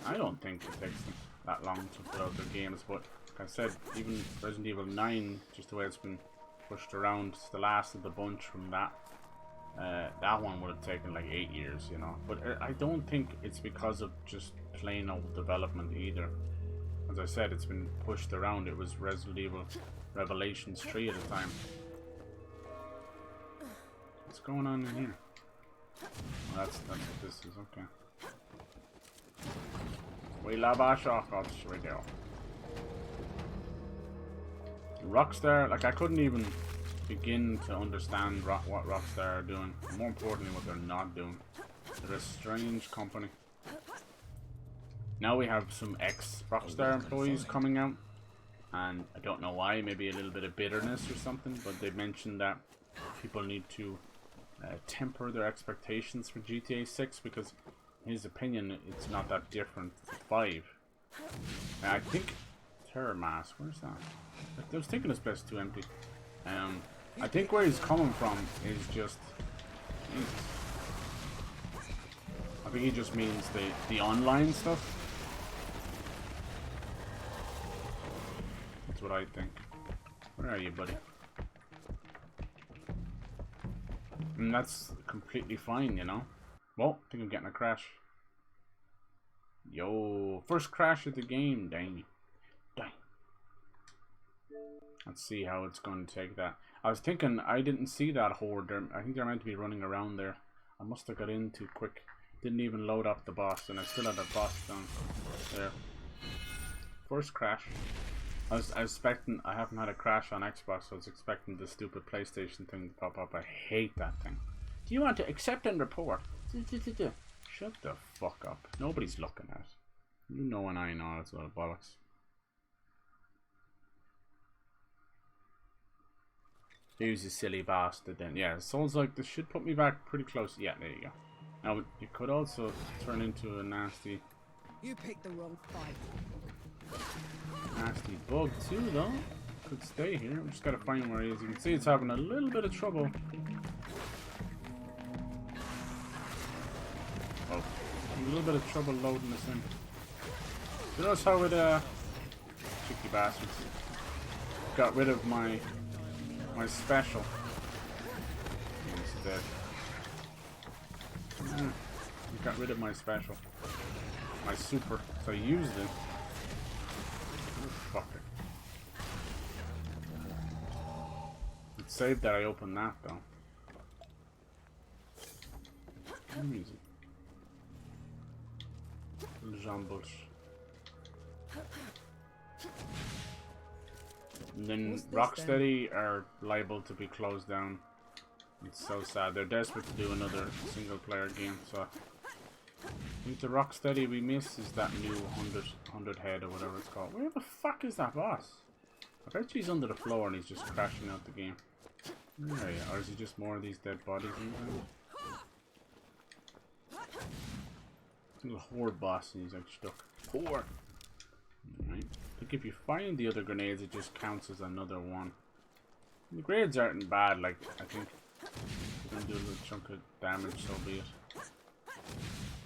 I don't think it takes them that long to put out their games, but like I said, even Resident Evil 9, just the way it's been pushed around, it's the last of the bunch from that. That one would have taken like 8 years, you know. But I don't think it's because of just plain old development either. As I said, it's been pushed around. It was Resident Evil Revelations 3 at the time. What's going on in here? Oh, that's what this is, okay. We love our shortcuts, we do. Rockstar, like I couldn't even begin to understand what Rockstar are doing. More importantly, what they're not doing. They're a strange company. Now we have some ex-Rockstar employees coming out. And I don't know why, maybe a little bit of bitterness or something, but they mentioned that people need to temper their expectations for GTA 6 because in his opinion it's not that different from 5. And I think Terror mass. Where's that? I was thinking this place is too empty. I think where he's coming from is just... Jesus. I think he just means the online stuff. That's what I think. Where are you, buddy? And that's completely fine, you know? Well, I think I'm getting a crash. Yo, first crash of the game, dang. Dang. Let's see how it's going to take that. I was thinking, I didn't see that horde. I think they're meant to be running around there. I must have got in too quick. Didn't even load up the boss, and I still had the boss down there. First crash. I was expecting, I haven't had a crash on Xbox, so I was expecting the stupid PlayStation thing to pop up. I hate that thing. Do you want to accept and report? Shut the fuck up. Nobody's looking at it. You know and I know it's all bollocks. Who's a silly bastard then? Yeah, sounds like this should put me back pretty close. Yeah, there you go. Now, it could also turn into a nasty... You picked the wrong fight. Nasty bug too, though. Could stay here. We just gotta find where he is. You can see it's having a little bit of trouble. Oh, a little bit of trouble loading this in. You notice how it, cheeky bastards, got rid of my special. He's dead. He got rid of my special. My super. So I used it. Oh, fucker. It's saved that I opened that though. Where is it? Jumbles. And then Rocksteady are liable to be closed down. It's so sad. They're desperate to do another single player game, so I think the Rocksteady we miss is that new 100 head or whatever it's called. Where the fuck is that boss? I bet he's under the floor and he's just crashing out the game. Where are you? Or is he just more of these dead bodies in there? Little horde boss and he's like stuck. Horde! Alright. I think if you find the other grenades, it just counts as another one. The grenades aren't bad, like, I think if you're gonna do a little chunk of damage, so be it.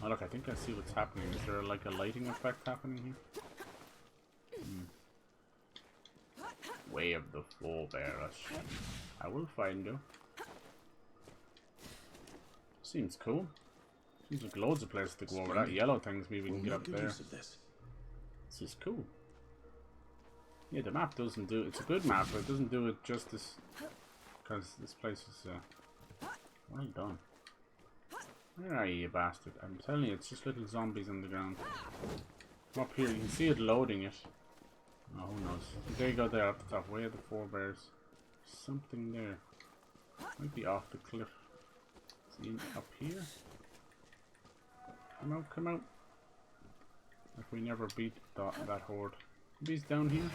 Oh look, I think I see what's happening. Is there like a lighting effect happening here? Way of the forebearers. I will find you. Seems cool. Seems like loads of places to go over. That yellow things, maybe we can get up there. This is cool. Yeah, the map doesn't do... It's a good map, but it doesn't do it justice. Because this place is... well done. Where are you, you bastard? I'm telling you, it's just little zombies on the ground. Come up here, you can see it loading it. Oh, who knows. There you go, there up the top. Way of the forebears. Something there. Might be off the cliff. Is he up here? Come out, come out. If we never beat that horde. Maybe he's down here.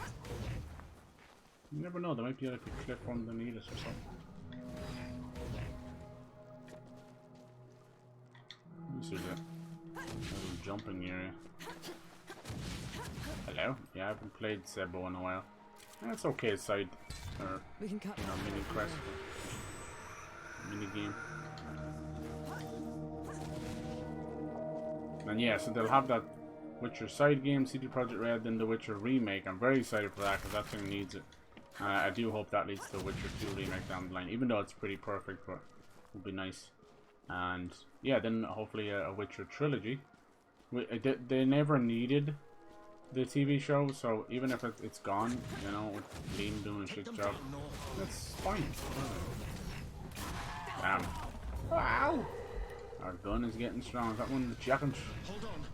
You never know, there might be like a cliff underneath us or something. This is a little jumping area. Hello? Yeah, I haven't played Sebo in a while. That's okay, side or We can cut mini quest. Mini game. And yeah, so they'll have that Witcher side game, CD Projekt Red, then the Witcher remake. I'm very excited for that because that thing needs it. I do hope that leads to the Witcher 2 remake down the line, even though it's pretty perfect, but it would be nice. And yeah, then hopefully a Witcher trilogy. They never needed the TV show, so even if it's gone, you know, with Liam doing a shit job, that's fine. Damn. Wow! Our gun is getting strong. Is that one of the jackets? Hold on.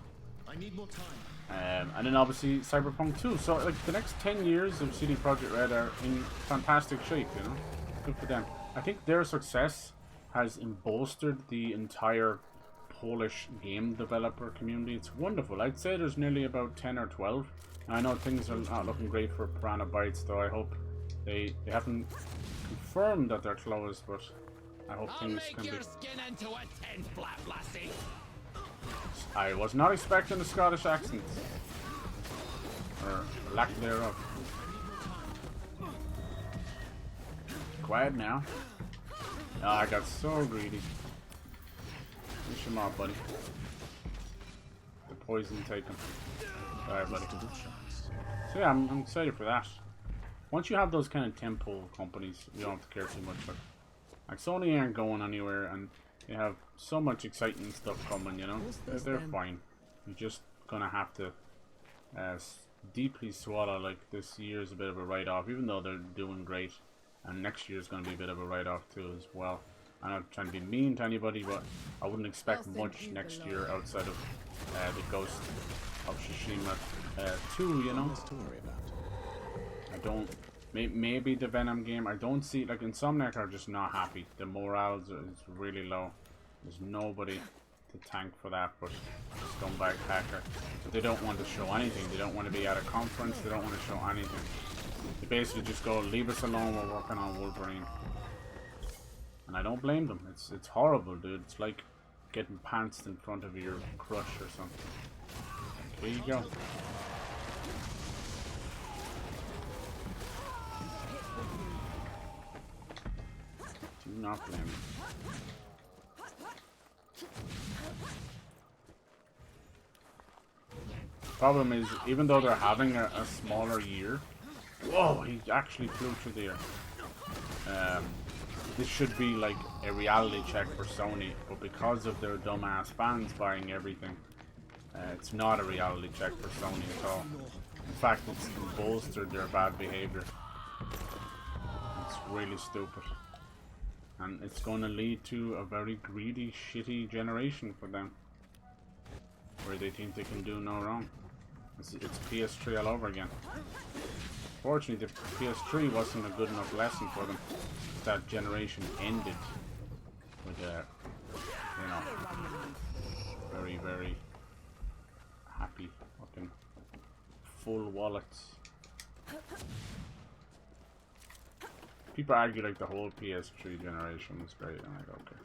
I need more time. And then obviously Cyberpunk 2. So like the next 10 years of CD Projekt Red are in fantastic shape, you know? Good for them. I think their success has bolstered the entire Polish game developer community. It's wonderful. I'd say there's nearly about 10 or 12. I know things are not looking great for Piranha Bytes, though. I hope they haven't confirmed that they're closed, but I hope things can be... Skin into a tent flap, lassie. I was not expecting a Scottish accent. Or lack thereof. Quiet now. Oh, I got so greedy. Finish him off, buddy. The poison take him. Alright, buddy. So yeah, I'm excited for that. Once you have those kind of tentpole companies, you don't have to care too much. Like Sony aren't going anywhere, and they have so much exciting stuff coming. You know, they're fine. You're just gonna have to deeply swallow. Like this year is a bit of a write-off, even though they're doing great, and next year is gonna be a bit of a write-off too as well. I'm not trying to be mean to anybody, but I wouldn't expect much next year outside of the Ghost of Tsushima 2. You know, I don't. Maybe the Venom game. I don't see, like, Insomniac are just not happy. The morale is really low. There's nobody to tank for that, but scumbag hacker. But they don't want to show anything. They don't want to be at a conference. They don't want to show anything. They basically just go, leave us alone. We're working on Wolverine. And I don't blame them. It's horrible, dude. It's like getting pantsed in front of your crush or something. Here you go. Do not blame me. Problem is, even though they're having a smaller year, whoa, he actually flew through the air. This should be like a reality check for Sony, but because of their dumbass fans buying everything, it's not a reality check for Sony at all. In fact, it's bolstered their bad behavior. It's really stupid. And it's going to lead to a very greedy, shitty generation for them. Where they think they can do no wrong. It's PS3 all over again. Fortunately, the PS3 wasn't a good enough lesson for them. That generation ended with you know, very, very happy fucking full wallets. People argue like the whole PS3 generation was great. I'm like, okay.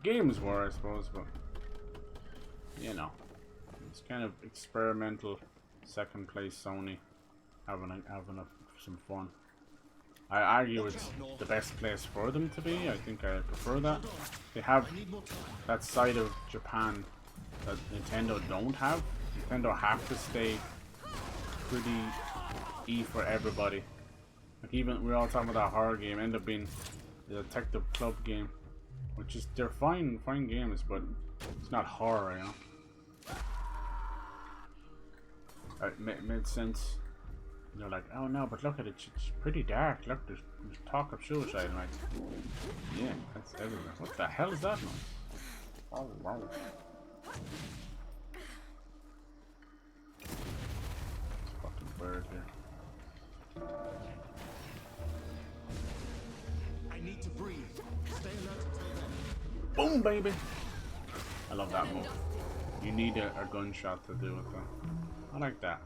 Games were, I suppose, but you know, it's kind of experimental. Second place Sony having some fun. I argue it's the best place for them to be. I think I prefer that. They have that side of Japan that Nintendo don't have. Nintendo have to stay pretty E for everybody. Like, even we're all talking about that horror game, end up being the Detective Club game, which is, they're fine games, but it's not horror, you know. It made sense. They're like, oh no, but look at it, it's pretty dark. Look, there's talk of suicide. I'm like, yeah, that's everywhere. What the hell is that noise? Oh wow. Fucking bird here. I need to breathe. Stay alert. Boom, baby. I love that move. You need a gunshot to do with that. I like that.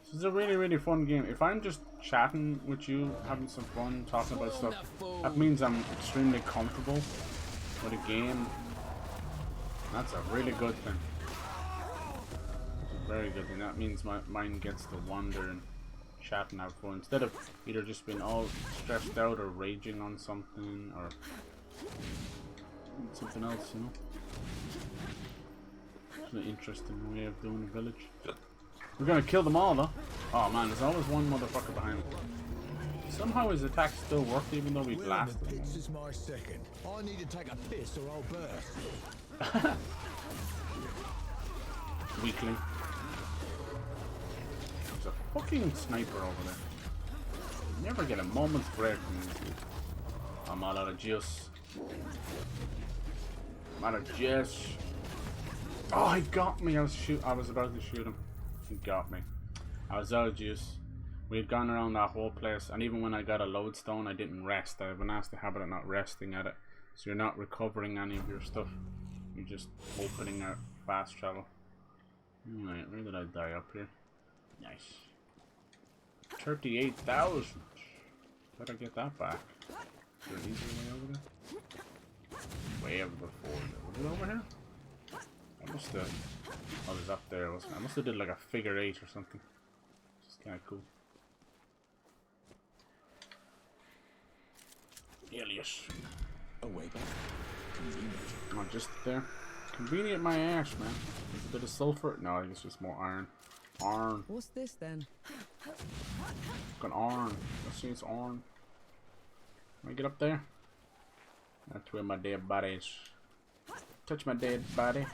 This is a really, really fun game. If I'm just chatting with you, having some fun, talking about stuff, that means I'm extremely comfortable with a game. That's a really good thing. It's a very good thing. That means my mind gets to wander and chat and have fun, instead of either just being all stressed out or raging on something or something else, you know. It's an interesting way of doing a village. We're gonna kill them all, though. Oh man, there's always one motherfucker behind me. Somehow his attacks still work even though we blasted him. This is my second. I need to take a piss or I'll burst. Weakling. There's a fucking sniper over there. You never get a moment's break from these dudes. I'm all out of juice. I'm out of juice. Oh, he got me. I was about to shoot him. He got me. I was out of juice. We had gone around that whole place, and even when I got a lodestone, I didn't rest. I have a nasty habit of not resting at it. So you're not recovering any of your stuff. You're just opening a fast travel. Alright, where did I die? Up here? Nice. 38,000. Better get that back. Is there an easier way over there? Way over before. Was it over here? I must have... Oh, it was up there, wasn't it? I must have did like a figure 8 or something. Kind of cool. Alias. A way back. Convenient. Oh, just there. Convenient my ass, man. There's a bit of sulfur. No, I think it's just more iron. Iron. What's this then? Got iron. Let's see, it's iron. Can I get up there? That's where my dead body is. Touch my dead body.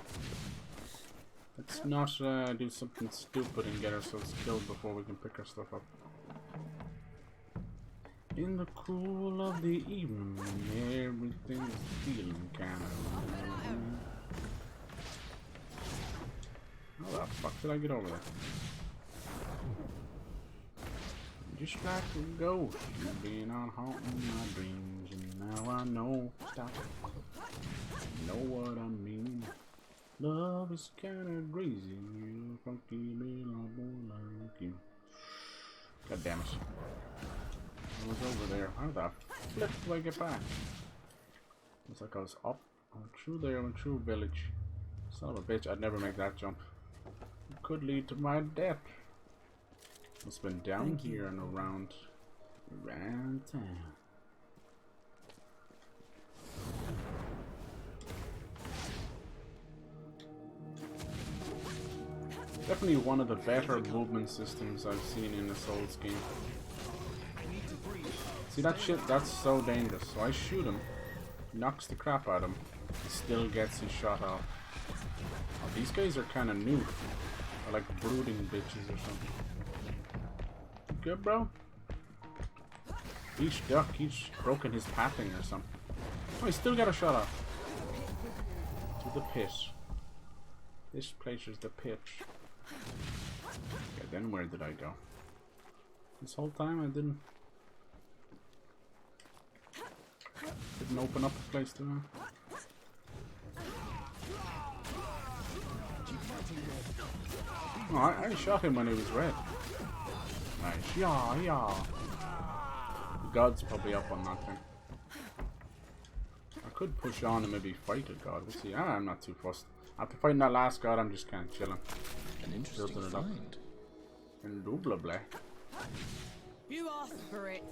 Let's not do something stupid and get ourselves killed before we can pick our stuff up. In the cool of the evening, everything is feeling kind of. How the fuck did I get over there? Just like a ghost, you've been on haunting my dreams, and now I know. Stop. You know what I mean? Love is kinda crazy, you funky little boy like you. God damn it. I was over there. How the flip do I get back? Looks like I was up. I went through there, I went through village. Son of a bitch, I'd never make that jump. It could lead to my death. Must have been down here and around town. Definitely one of the better movement systems I've seen in a Souls game. See that shit? That's so dangerous. So I shoot him, knocks the crap out of him, he still gets his shot off. Oh, these guys are kind of new. They're like brooding bitches or something. Good, bro? Each duck, each broken his pathing or something. Oh, he still got a shot off. To the pit. This place is the pit. Okay, then where did I go? This whole time I didn't open up a place to me. Oh, I shot him when he was red. Nice. Yeah, yeah. The god's probably up on that thing. I could push on and maybe fight a god. We'll see. I'm not too fussed. After fighting that last god, I'm just kind of chilling. An interesting find. Indubitably. You asked for it.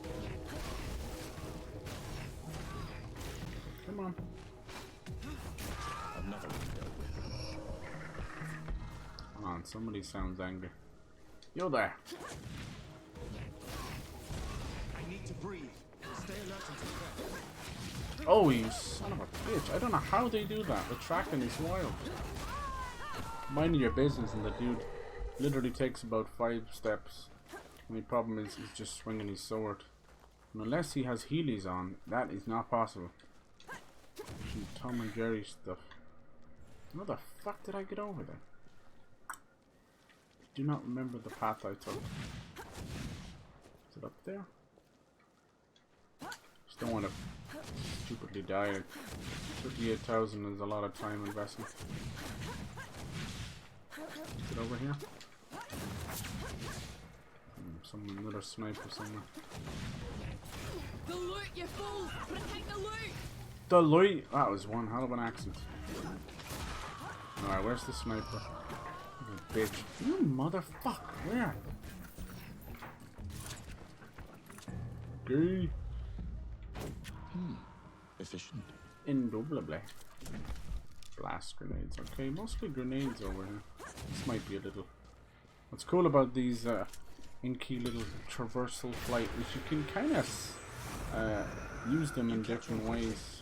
Come on. Another window. Come on, somebody sounds angry. Yo there. I need to breathe. Stay alert until then. Oh, you son of a bitch. I don't know how they do that. The tracking is wild. Minding your business, and the dude literally takes about 5 steps. The only problem is he's just swinging his sword. And unless he has heelys on, that is not possible. Some Tom and Jerry stuff. How the fuck did I get over there? Do not remember the path I took. Is it up there? Just don't want to stupidly die. 58,000 is a lot of time investment. Is it over here? Another sniper somewhere. The loot, you fools! Protect the loot! The loot! That was one hell of an accent. Alright, where's the sniper? You bitch. You motherfucker! Where? Gay. Efficient. Indubitably. Blast grenades. Okay, mostly grenades over here. This might be a little... What's cool about these inky little traversal flight is you can kind of use them in different ways.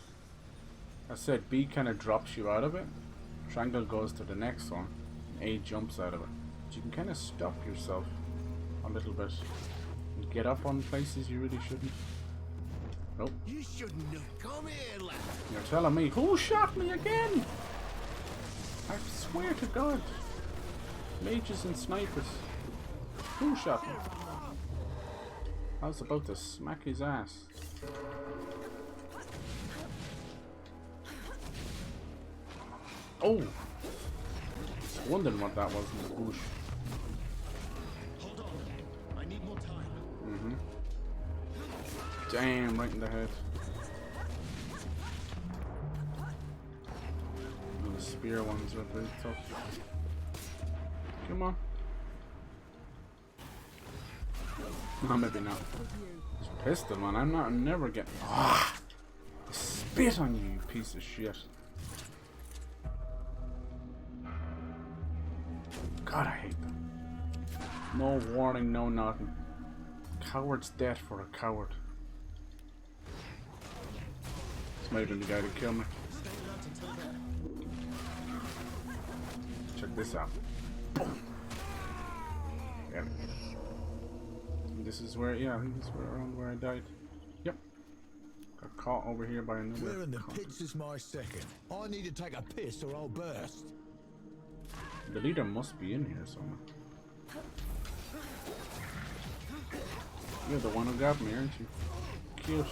I said B kind of drops you out of it. Triangle goes to the next one. And A jumps out of it. So you can kind of stop yourself a little bit. And get up on places you really shouldn't. Nope. You shouldn't have come here, lad. You're telling me who shot me again? I swear to God. Mages and snipers. Who shot me? I was about to smack his ass. Oh! I was wondering what that was in the bush. Hold on. I need more time. Damn, right in the head. Oh, the spear ones are pretty tough. Come on. No, maybe not. This pistol, man. I'm never getting. Ah, spit on you, you piece of shit. God, I hate them. No warning, no nothing. Coward's death for a coward. This might have been the guy that killed me. Check this out. Boom. Yeah. This is where, yeah, I think this is around where I died. Yep. Got caught over here by another. Where in the pits is my second? I need to take a piss or I'll burst. The leader must be in here somewhere. You're the one who got me, aren't you? Cute.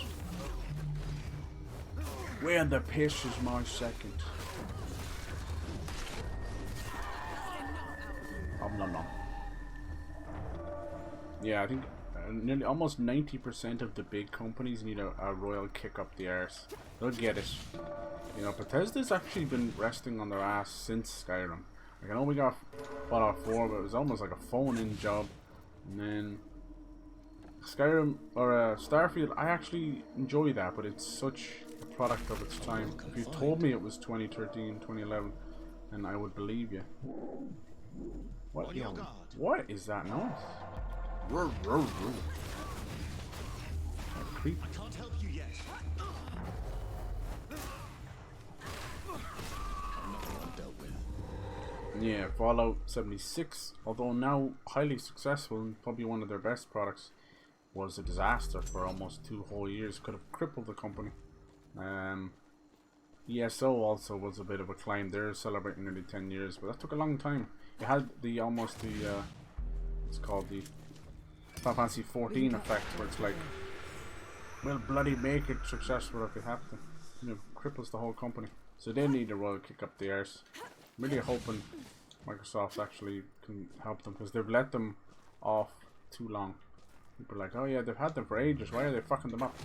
Where the piss is my second? Nom nom. Yeah, I think nearly almost 90% of the big companies need a royal kick up the arse. They'll get it. You know, Bethesda's actually been resting on their ass since Skyrim. Like, I know we got Fallout 4, but it was almost like a phone-in job. And then Skyrim, or Starfield, I actually enjoy that, but it's such a product of its time. If you told me it was 2013, 2011, then I would believe you. What? What is that noise? Roar, roar, roar. Creep. I can't help you yet. Yeah, Fallout 76, although now highly successful and probably one of their best products, was a disaster for almost 2 whole years. Could have crippled the company. ESO also was a bit of a climb. They're celebrating nearly 10 years, but that took a long time. It had the it's called the Final Fantasy 14 effect, where it's like, well, bloody make it successful if you have to. You know, cripples the whole company. So they need a royal kick up the arse. I'm really hoping Microsoft actually can help them, because they've let them off too long. People are like, oh yeah, they've had them for ages, why are they fucking them up?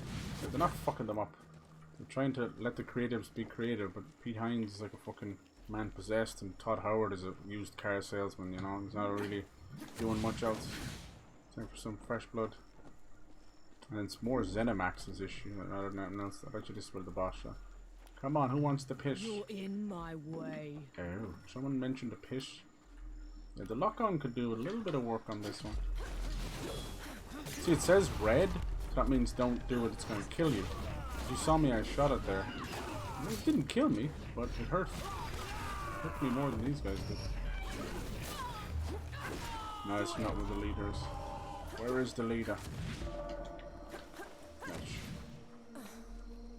They're not fucking them up. They're trying to let the creatives be creative, but Pete Hines is like a fucking man possessed, and Todd Howard is a used car salesman, you know, he's not really doing much else. Time for some fresh blood. And it's more ZeniMax's issue rather than anything else. I bet you this is where the boss shot. Come on, who wants to piss? You're in my way. Oh, someone mentioned a piss. Yeah, the lock-on could do a little bit of work on this one. See, it says red. So that means don't do it, it's going to kill you. If you saw me, I shot it there. It didn't kill me, but it hurt. It hurt me more than these guys did. No, it's not with the leaders. Where is the leader?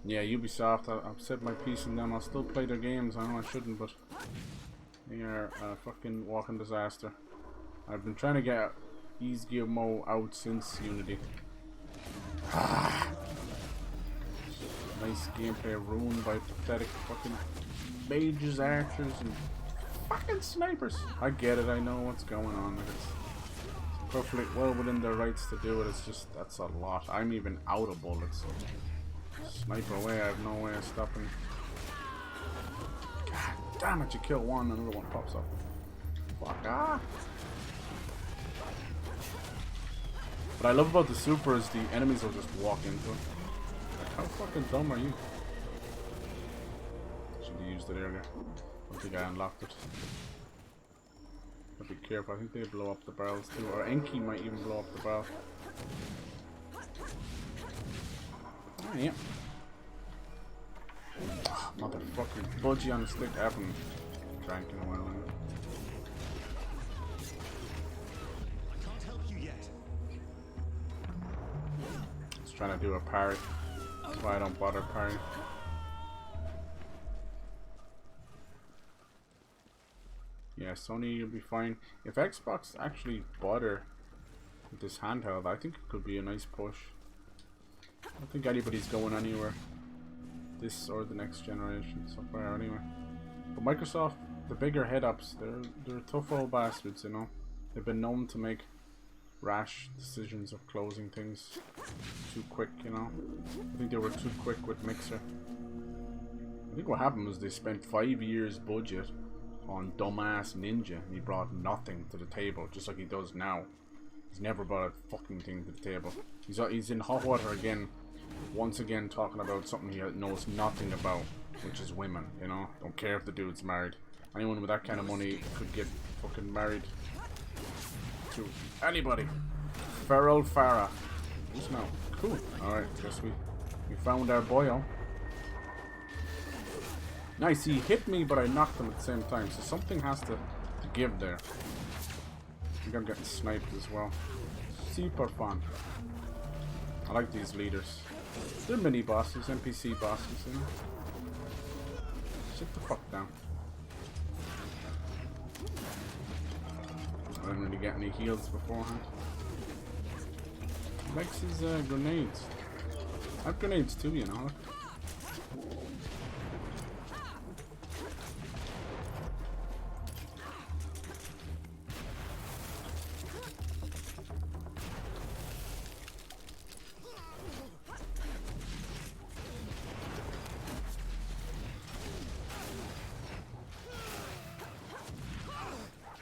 Yeah, Ubisoft, I've said my piece on them. I'll still play their games. I know I shouldn't, but they are a fucking walking disaster. I've been trying to get Gizmo out since Unity. Nice gameplay ruined by pathetic fucking mages, archers, and fucking snipers. I get it, I know what's going on. Like, it's perfectly well within their rights to do it. It's just, that's a lot. I'm even out of bullets. Sniper away, I have no way of stopping. God damn it, you kill one, another one pops up. Fuck off. What I love about the super is the enemies will just walk into it. Like, how fucking dumb are you? Should have used it earlier. I don't think I unlocked it. But be careful, I think they blow up the barrels too. Or Enki might even blow up the barrel. Oh, yeah. Oh, motherfucking budgie on the stick. I haven't drank in a while now. I can't help you yet. Just trying to do a parry. That's why I don't bother parrying. Yeah, Sony will be fine. If Xbox actually bother with this handheld, I think it could be a nice push. I don't think anybody's going anywhere this or the next generation so far anyway. But Microsoft, the bigger head-ups, they're tough old bastards, you know. They've been known to make rash decisions of closing things too quick, you know. I think they were too quick with Mixer. I think what happened was they spent 5 years budget on dumbass Ninja and he brought nothing to the table, just like he does now. He's never brought a fucking thing to the table. He's in hot water again, once again talking about something he knows nothing about, which is women, you know? Don't care if the dude's married. Anyone with that kind of money could get fucking married to anybody. Feral Farah. Who's now? Cool. Alright, guess we found our boyo. Nice, he hit me but I knocked him at the same time, so something has to give there. I think I'm getting sniped as well. Super fun. I like these leaders. They're mini bosses, NPC bosses, you know? Sit the fuck down. I didn't really get any heals beforehand. Likes his grenades. I have grenades too, you know.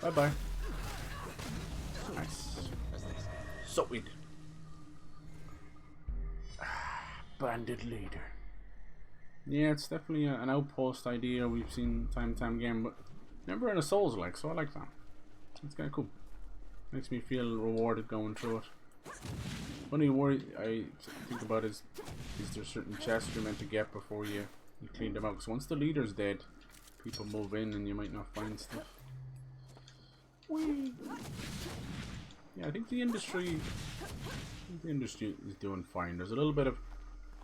Bye bye. Nice. Sweet. Bandit leader. Yeah, it's definitely an outpost idea we've seen time and time again, but never in a Souls-like, so I like that. It's kind of cool. Makes me feel rewarded going through it. Only worry I think about is there certain chests you're meant to get before you clean them out? Because once the leader's dead, people move in and you might not find stuff. Whee. Yeah, I think the industry is doing fine. There's a little bit of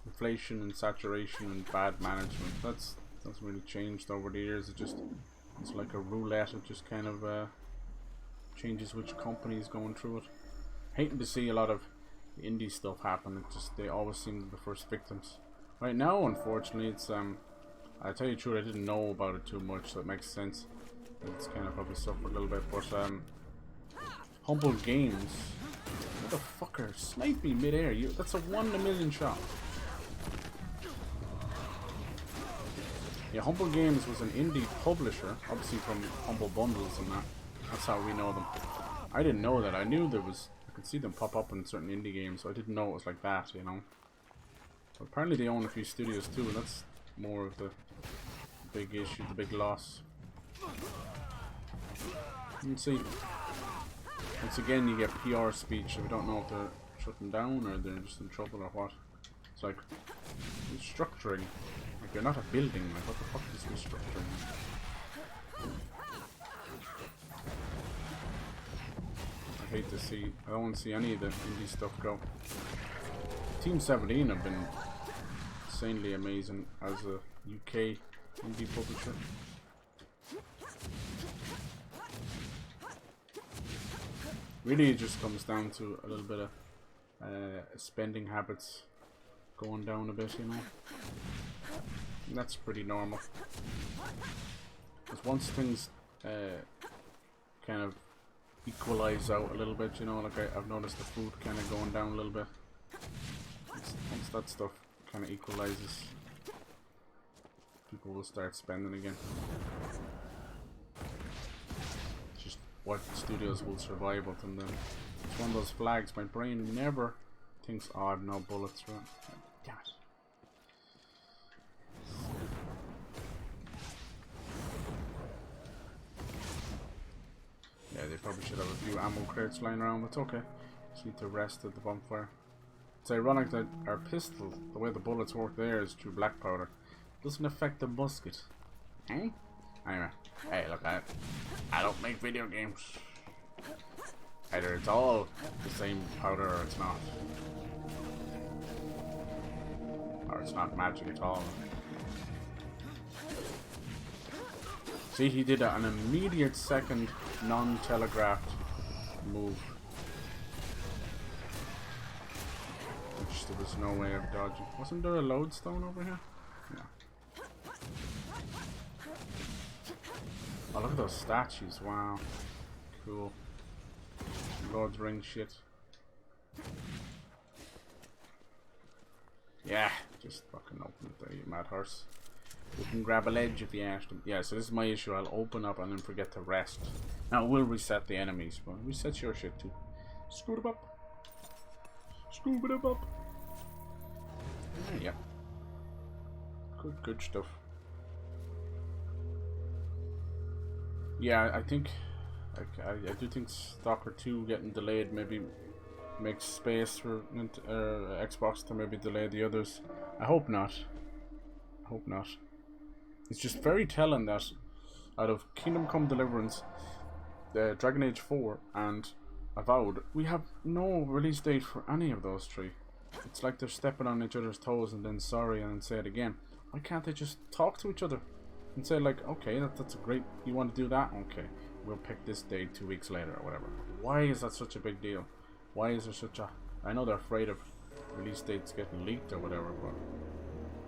inflation and saturation and bad management. That's really changed over the years. It's like a roulette. It just kind of changes which company is going through it. Hating to see a lot of indie stuff happen. They always seem to be the first victims. Right now, unfortunately, it's I tell you the truth, I didn't know about it too much, so it makes sense. It's kind of probably suffered a little bit, but Humble Games. Motherfucker, snipe me mid-air. That's a 1 in a million shot. Yeah, Humble Games was an indie publisher, obviously from Humble Bundles and that. That's how we know them. I didn't know that. I knew I could see them pop up in certain indie games, so I didn't know it was like that, you know. But apparently they own a few studios too, and that's more of the big issue, the big loss. You can see, once again you get PR speech, so we don't know if they're shutting down or they're just in trouble or what. It's like restructuring. Like you're not a building, like what the fuck is restructuring? I hate to see, I don't want to see any of the indie stuff go. Team 17 have been insanely amazing as a UK indie publisher. Really, it just comes down to a little bit of spending habits going down a bit, you know. And that's pretty normal. Because once things kind of equalize out a little bit, you know, like I've noticed the food kind of going down a little bit. Once that stuff kind of equalizes, people will start spending again. What studios will survive with them then. It's one of those flags. My brain never thinks, oh, I have no bullets, right? Damn it. Yeah, they probably should have a few ammo crates lying around, but it's okay. Just need to rest at the bonfire. It's ironic that our pistol, the way the bullets work there is through black powder, doesn't affect the musket. Eh? Anyway, hey, look, I don't make video games. Either it's all the same powder or it's not. Or it's not magic at all. See, he did an immediate second non-telegraphed move. Which there was no way of dodging. Wasn't there a lodestone over here? Yeah. Oh, look at those statues. Wow. Cool. Lord's Ring shit. Yeah, just fucking open it there, you mad horse. You can grab a ledge if you asked him. Yeah, so this is my issue. I'll open up and then forget to rest. Now, it will reset the enemies, but it resets your shit too. Scoot 'em up. Scoop it up. Yeah. Good stuff. Yeah, I think I do think Stalker 2 getting delayed maybe makes space for Xbox to maybe delay the others. I hope not. I hope not. It's just very telling that out of Kingdom Come Deliverance, Dragon Age 4 and Avowed, we have no release date for any of those three. It's like they're stepping on each other's toes and then sorry and then say it again. Why can't they just talk to each other and say like, okay, that's a great, you want to do that? Okay, we'll pick this date 2 weeks later or whatever. Why is that such a big deal? Why is there such a... I know they're afraid of release dates getting leaked or whatever, but...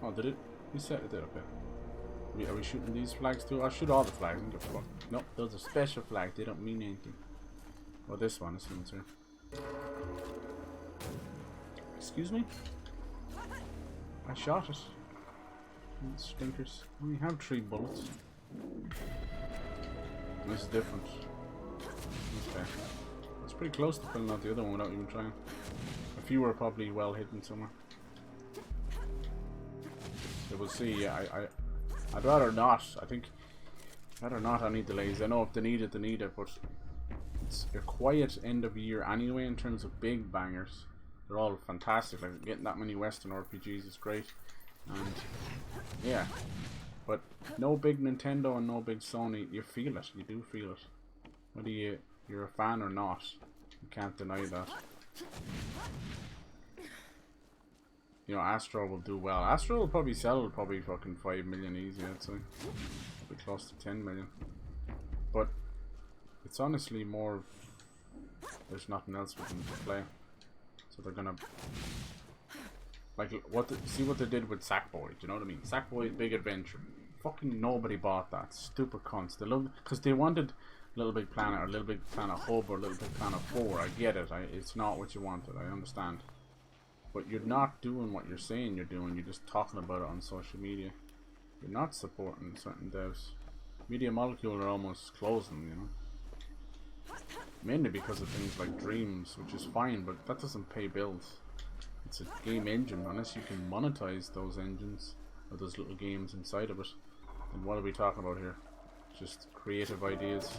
Oh, did it? You said it did, okay. Are we shooting these flags too? I'll shoot all the flags, I don't give a fuck. No, those are special flags, they don't mean anything. Oh, this one's here. Excuse me? I shot it. Stinkers. We have 3 bullets. This is different. Okay. It's pretty close to pulling out the other one without even trying. A few are probably well hidden somewhere. So we'll see. Yeah, I'd rather not. I think rather not any delays. I know if they need it, they need it, but it's a quiet end of year anyway in terms of big bangers. They're all fantastic. Like getting that many Western RPGs is great. And yeah, but no big Nintendo and no big Sony. You feel it. You do feel it. Whether you're a fan or not, you can't deny that. You know, Astro will do well. Astro will probably sell fucking 5 million easy, I'd say. Probably close to 10 million. But it's honestly more. There's nothing else for them to play, so they're gonna. Like see what they did with Sackboy. Do you know what I mean? Sackboy's Big Adventure. Fucking nobody bought that. Stupid cunts. They loved because they wanted Little Big Planet or Little Big Planet Hub or Little Big Planet 4. I get it. It's not what you wanted. I understand. But you're not doing what you're saying you're doing. You're just talking about it on social media. You're not supporting certain devs. Media Molecule are almost closing, you know. Mainly because of things like Dreams, which is fine, but that doesn't pay bills. It's a game engine. Unless you can monetize those engines or those little games inside of it, then what are we talking about here? Just creative ideas.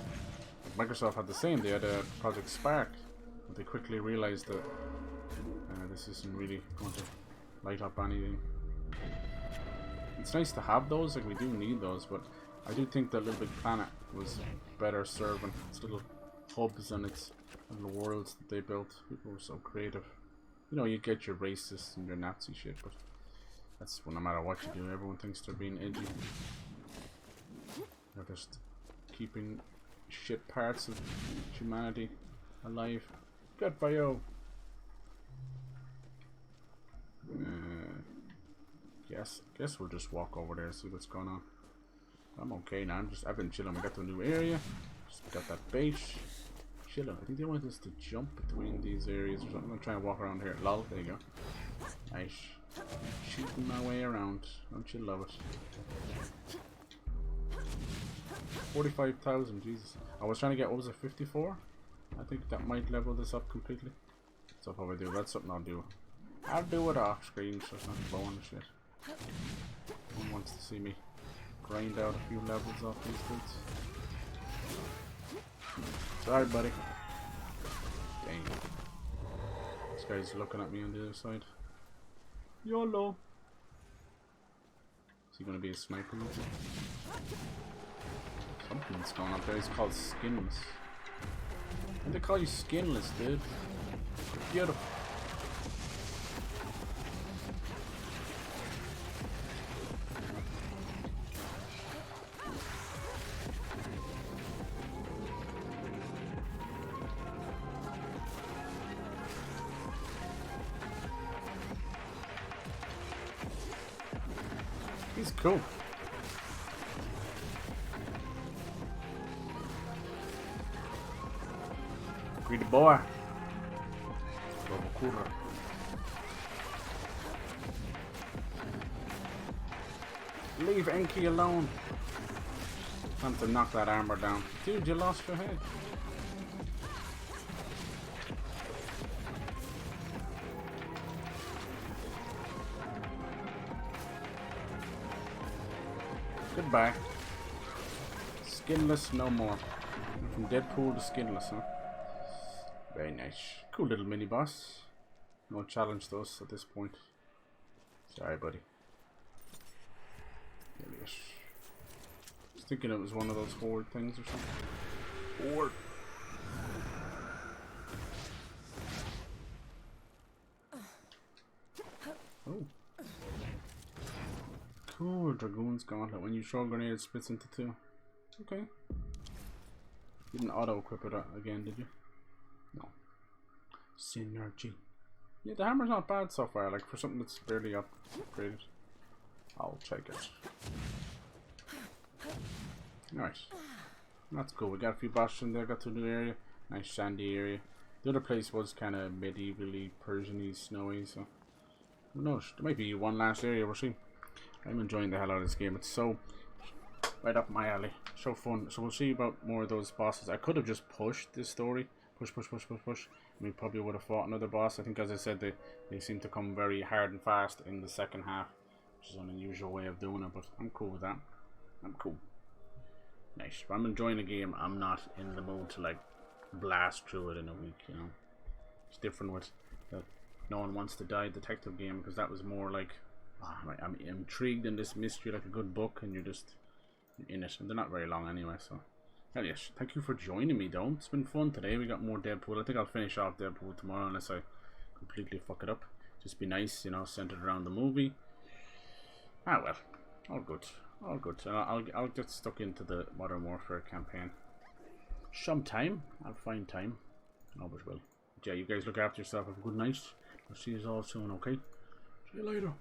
Like Microsoft had the same. They had a Project Spark, but they quickly realized that this isn't really going to light up anything. It's nice to have those, like we do need those, but I do think that Little Big Planet was better serving its little hubs and its little worlds that they built. People were so creative. You know, you get your racist and your Nazi shit, but that's no matter what you do, everyone thinks they're being edgy. They're just keeping shit parts of humanity alive. Good for you. Guess we'll just walk over there and see what's going on. I'm okay now. I've been chilling. We got the new area. Just got that base. Chilling. I think they want us to jump between these areas or something. I'm gonna try and walk around here. Lol, there you go. Nice. Shooting my way around. Don't you love it? 45,000, Jesus. I was trying to get, what was it, 54? I think that might level this up completely. So if I do, that's something I'll do. I'll do it off screen so it's not blowing the shit. No one wants to see me grind out a few levels off these dudes. Sorry, buddy. Dang. This guy's looking at me on the other side. YOLO. Is he gonna be a sniper? Something's going up there. He's called Skinless. And they call you Skinless, dude. Beautiful. He's cool. Greedy boy. Leave Enki alone. Time to knock that armor down. Dude, you lost your head. Goodbye. Skinless no more. From Deadpool to skinless, huh? Very nice. Cool little mini boss. No challenge to us at this point. Sorry, buddy. There he is. I was thinking it was one of those horde things or something. Horde. Oh. Cool, Dragoon's Gauntlet. When you throw a grenade, it splits into two. Okay. Didn't auto-equip it again, did you? No. Synergy. Yeah, the hammer's not bad so far, like for something that's barely upgraded. I'll take it. Alright. That's cool. We got a few bosses in there, got to a new area. Nice sandy area. The other place was kind of medievally, Persian-y, snowy, so who knows? There might be one last area, we'll see. I'm enjoying the hell out of this game. It's so right up my alley. So fun. So we'll see about more of those bosses. I could have just pushed this story. Push. We probably would have fought another boss. I think, as I said, they seem to come very hard and fast in the second half, which is an unusual way of doing it, but I'm cool with that. I'm cool. Nice. If I'm enjoying a game, I'm not in the mood to like blast through it in a week, you know. It's different with the No One Wants to Die detective game, because that was more like, I'm intrigued in this mystery like a good book, and you're just in it, and they're not very long anyway, so. Hell yes, thank you for joining me, though. It's been fun today. We got more Deadpool. I think I'll finish off Deadpool tomorrow unless I completely fuck it up. Just be nice, you know, centered around the movie. Ah well, all good, all good. I'll get stuck into the Modern Warfare campaign. Sometime, I'll find time. Always will. But yeah, you guys look after yourself. Have a good night. I'll see you all soon, okay? See you later.